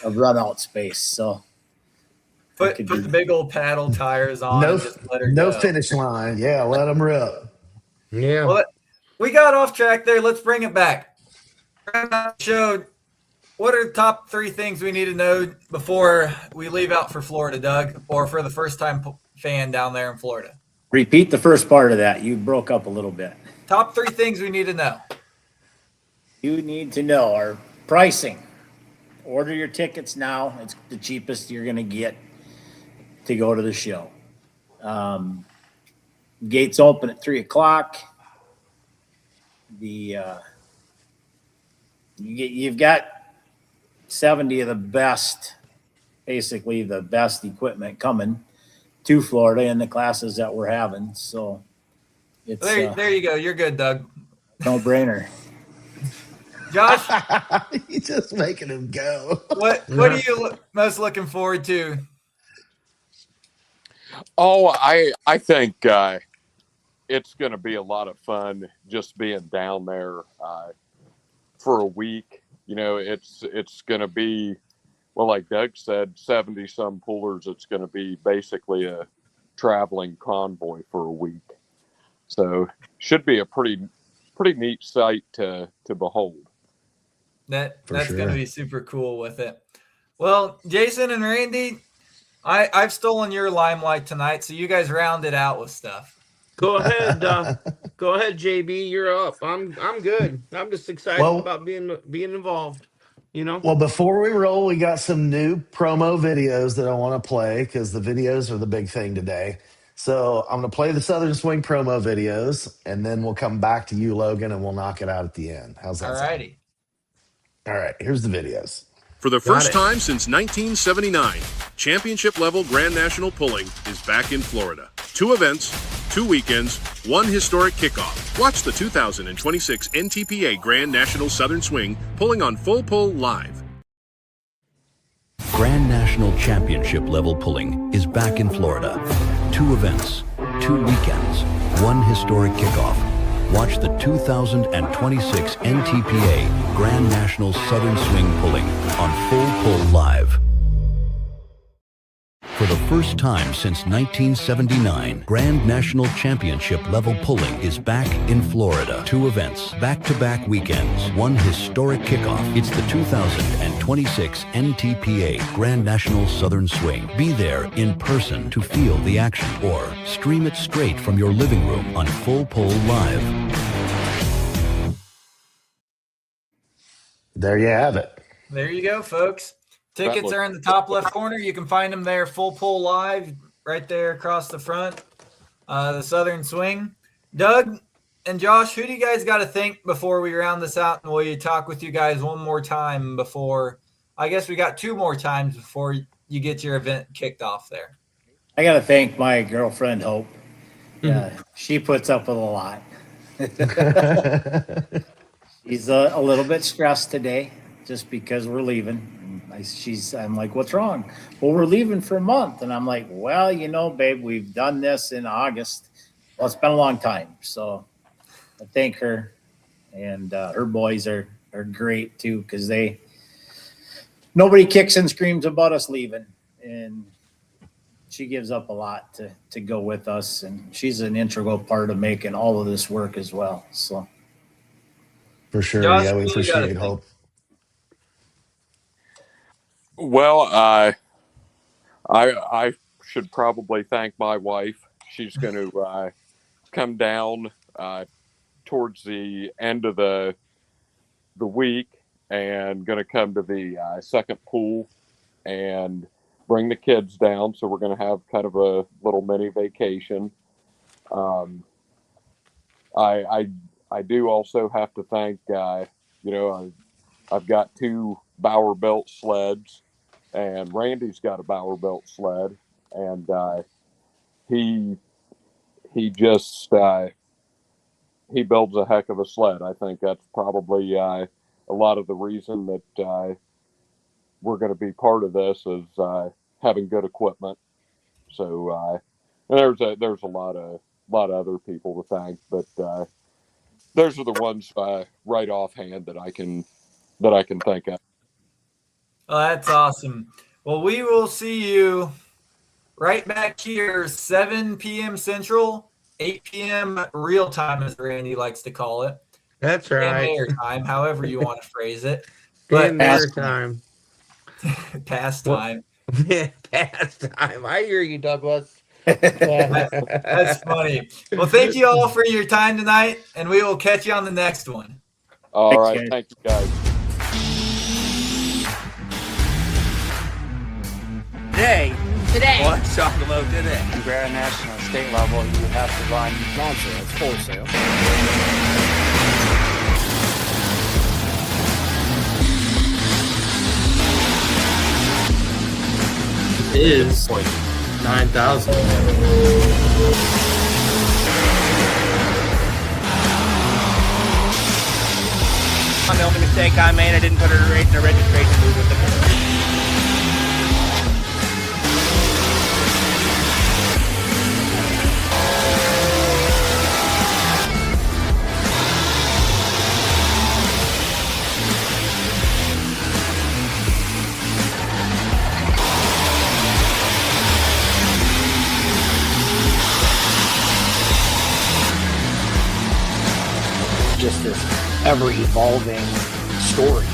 of run out space. So put the big old paddle tires on and just let her no go. finish line. Yeah, let them rip. Yeah. Well, we got off track there. Let's bring it back. Show. What are the top 3 things we need to know before we leave out for Florida, Doug, or for the first-time fan down there in Florida? Repeat the first part of that. You broke up a little bit. Top 3 things we need to know. You need to know our pricing. Order your tickets now. It's the cheapest you're going to get to go to the show. Gates open at 3:00. You've got 70 of the best, basically the best equipment coming to Florida in the classes that we're having. So it's there you go. You're good, Doug. no brainer. Josh, You just making him go. what are you most looking forward to? Oh, I think it's going to be a lot of fun just being down there for a week. You know, it's going to be, well, like Doug said, 70 some poolers. It's going to be basically a traveling convoy for a week. So should be a pretty neat sight to behold. That's sure. going to be super cool with it. Well, Jason and Randy, I've stolen your limelight tonight, so you guys round it out with stuff. Go ahead, JB. You're up. I'm good. I'm just excited about being involved. You know. Well, before we roll, we got some new promo videos that I want to play because the videos are the big thing today. So I'm going to play the Southern Swing promo videos, and then we'll come back to you, Logan, and we'll knock it out at the end. How's that sound? Alrighty. All right, here's the videos. For the first time since 1979, championship-level Grand National Pulling is back in Florida. 2 events, 2 weekends, 1 historic kickoff. Watch the 2026 NTPA Grand National Southern Swing Pulling on Full Pull live. Grand National Championship level pulling is back in Florida. 2 events, 2 weekends, 1 historic kickoff. Watch the 2026 NTPA Grand National Southern Swing Pulling on Full Pull Live. For the first time since 1979, Grand National Championship level pulling is back in Florida. 2 events, back-to-back weekends, 1 historic kickoff. It's the 2026 NTPA Grand National Southern Swing. Be there in person to feel the action or stream it straight from your living room on Full Pull Live. There you have it. There you go, folks. Tickets are in the top left corner. You can find them there, Full Pull Live, right there across the front. The Southern Swing. Doug and Josh, who do you guys got to think before we round this out? And will you talk with you guys one more time before? I guess we got 2 more times before you get your event kicked off there. I got to thank my girlfriend, Hope. Yeah, she puts up with a lot. She's a little bit stressed today just because we're leaving. I'm like, what's wrong? Well, we're leaving for a month. And I'm like, well, you know, babe, we've done this in August. Well, it's been a long time. So I thank her. And her boys are great too, because nobody kicks and screams about us leaving. And she gives up a lot to go with us. And she's an integral part of making all of this work as well. So for sure. Josh, yeah, we appreciate Hope. Well, I should probably thank my wife. She's going to come down towards the end of the week and going to come to the second pool and bring the kids down. So we're going to have kind of a little mini vacation. I do also have to thank, I've got 2 Bower Belt sleds, and Randy's got a Bower Belt sled, and he builds a heck of a sled. I think that's probably a lot of the reason that we're going to be part of this is having good equipment. So and there's a lot of other people to thank, but those are the ones right offhand that I can think of. Well, that's awesome. Well, we will see you right back here, 7 p.m. Central, 8 p.m. real time, as Randy likes to call it. That's right. Air time, however you want to phrase it. But air time. Past time. Past time. I hear you, Douglas. That's funny. Well, thank you all for your time tonight, and we will catch you on the next one. All right. Thank you, guys. Today. Let's talk about today. Grand national state level, you have to run non-sale, it's wholesale. Is 9,000. The only mistake I made, I didn't put it right in the registration book with the just this ever-evolving story.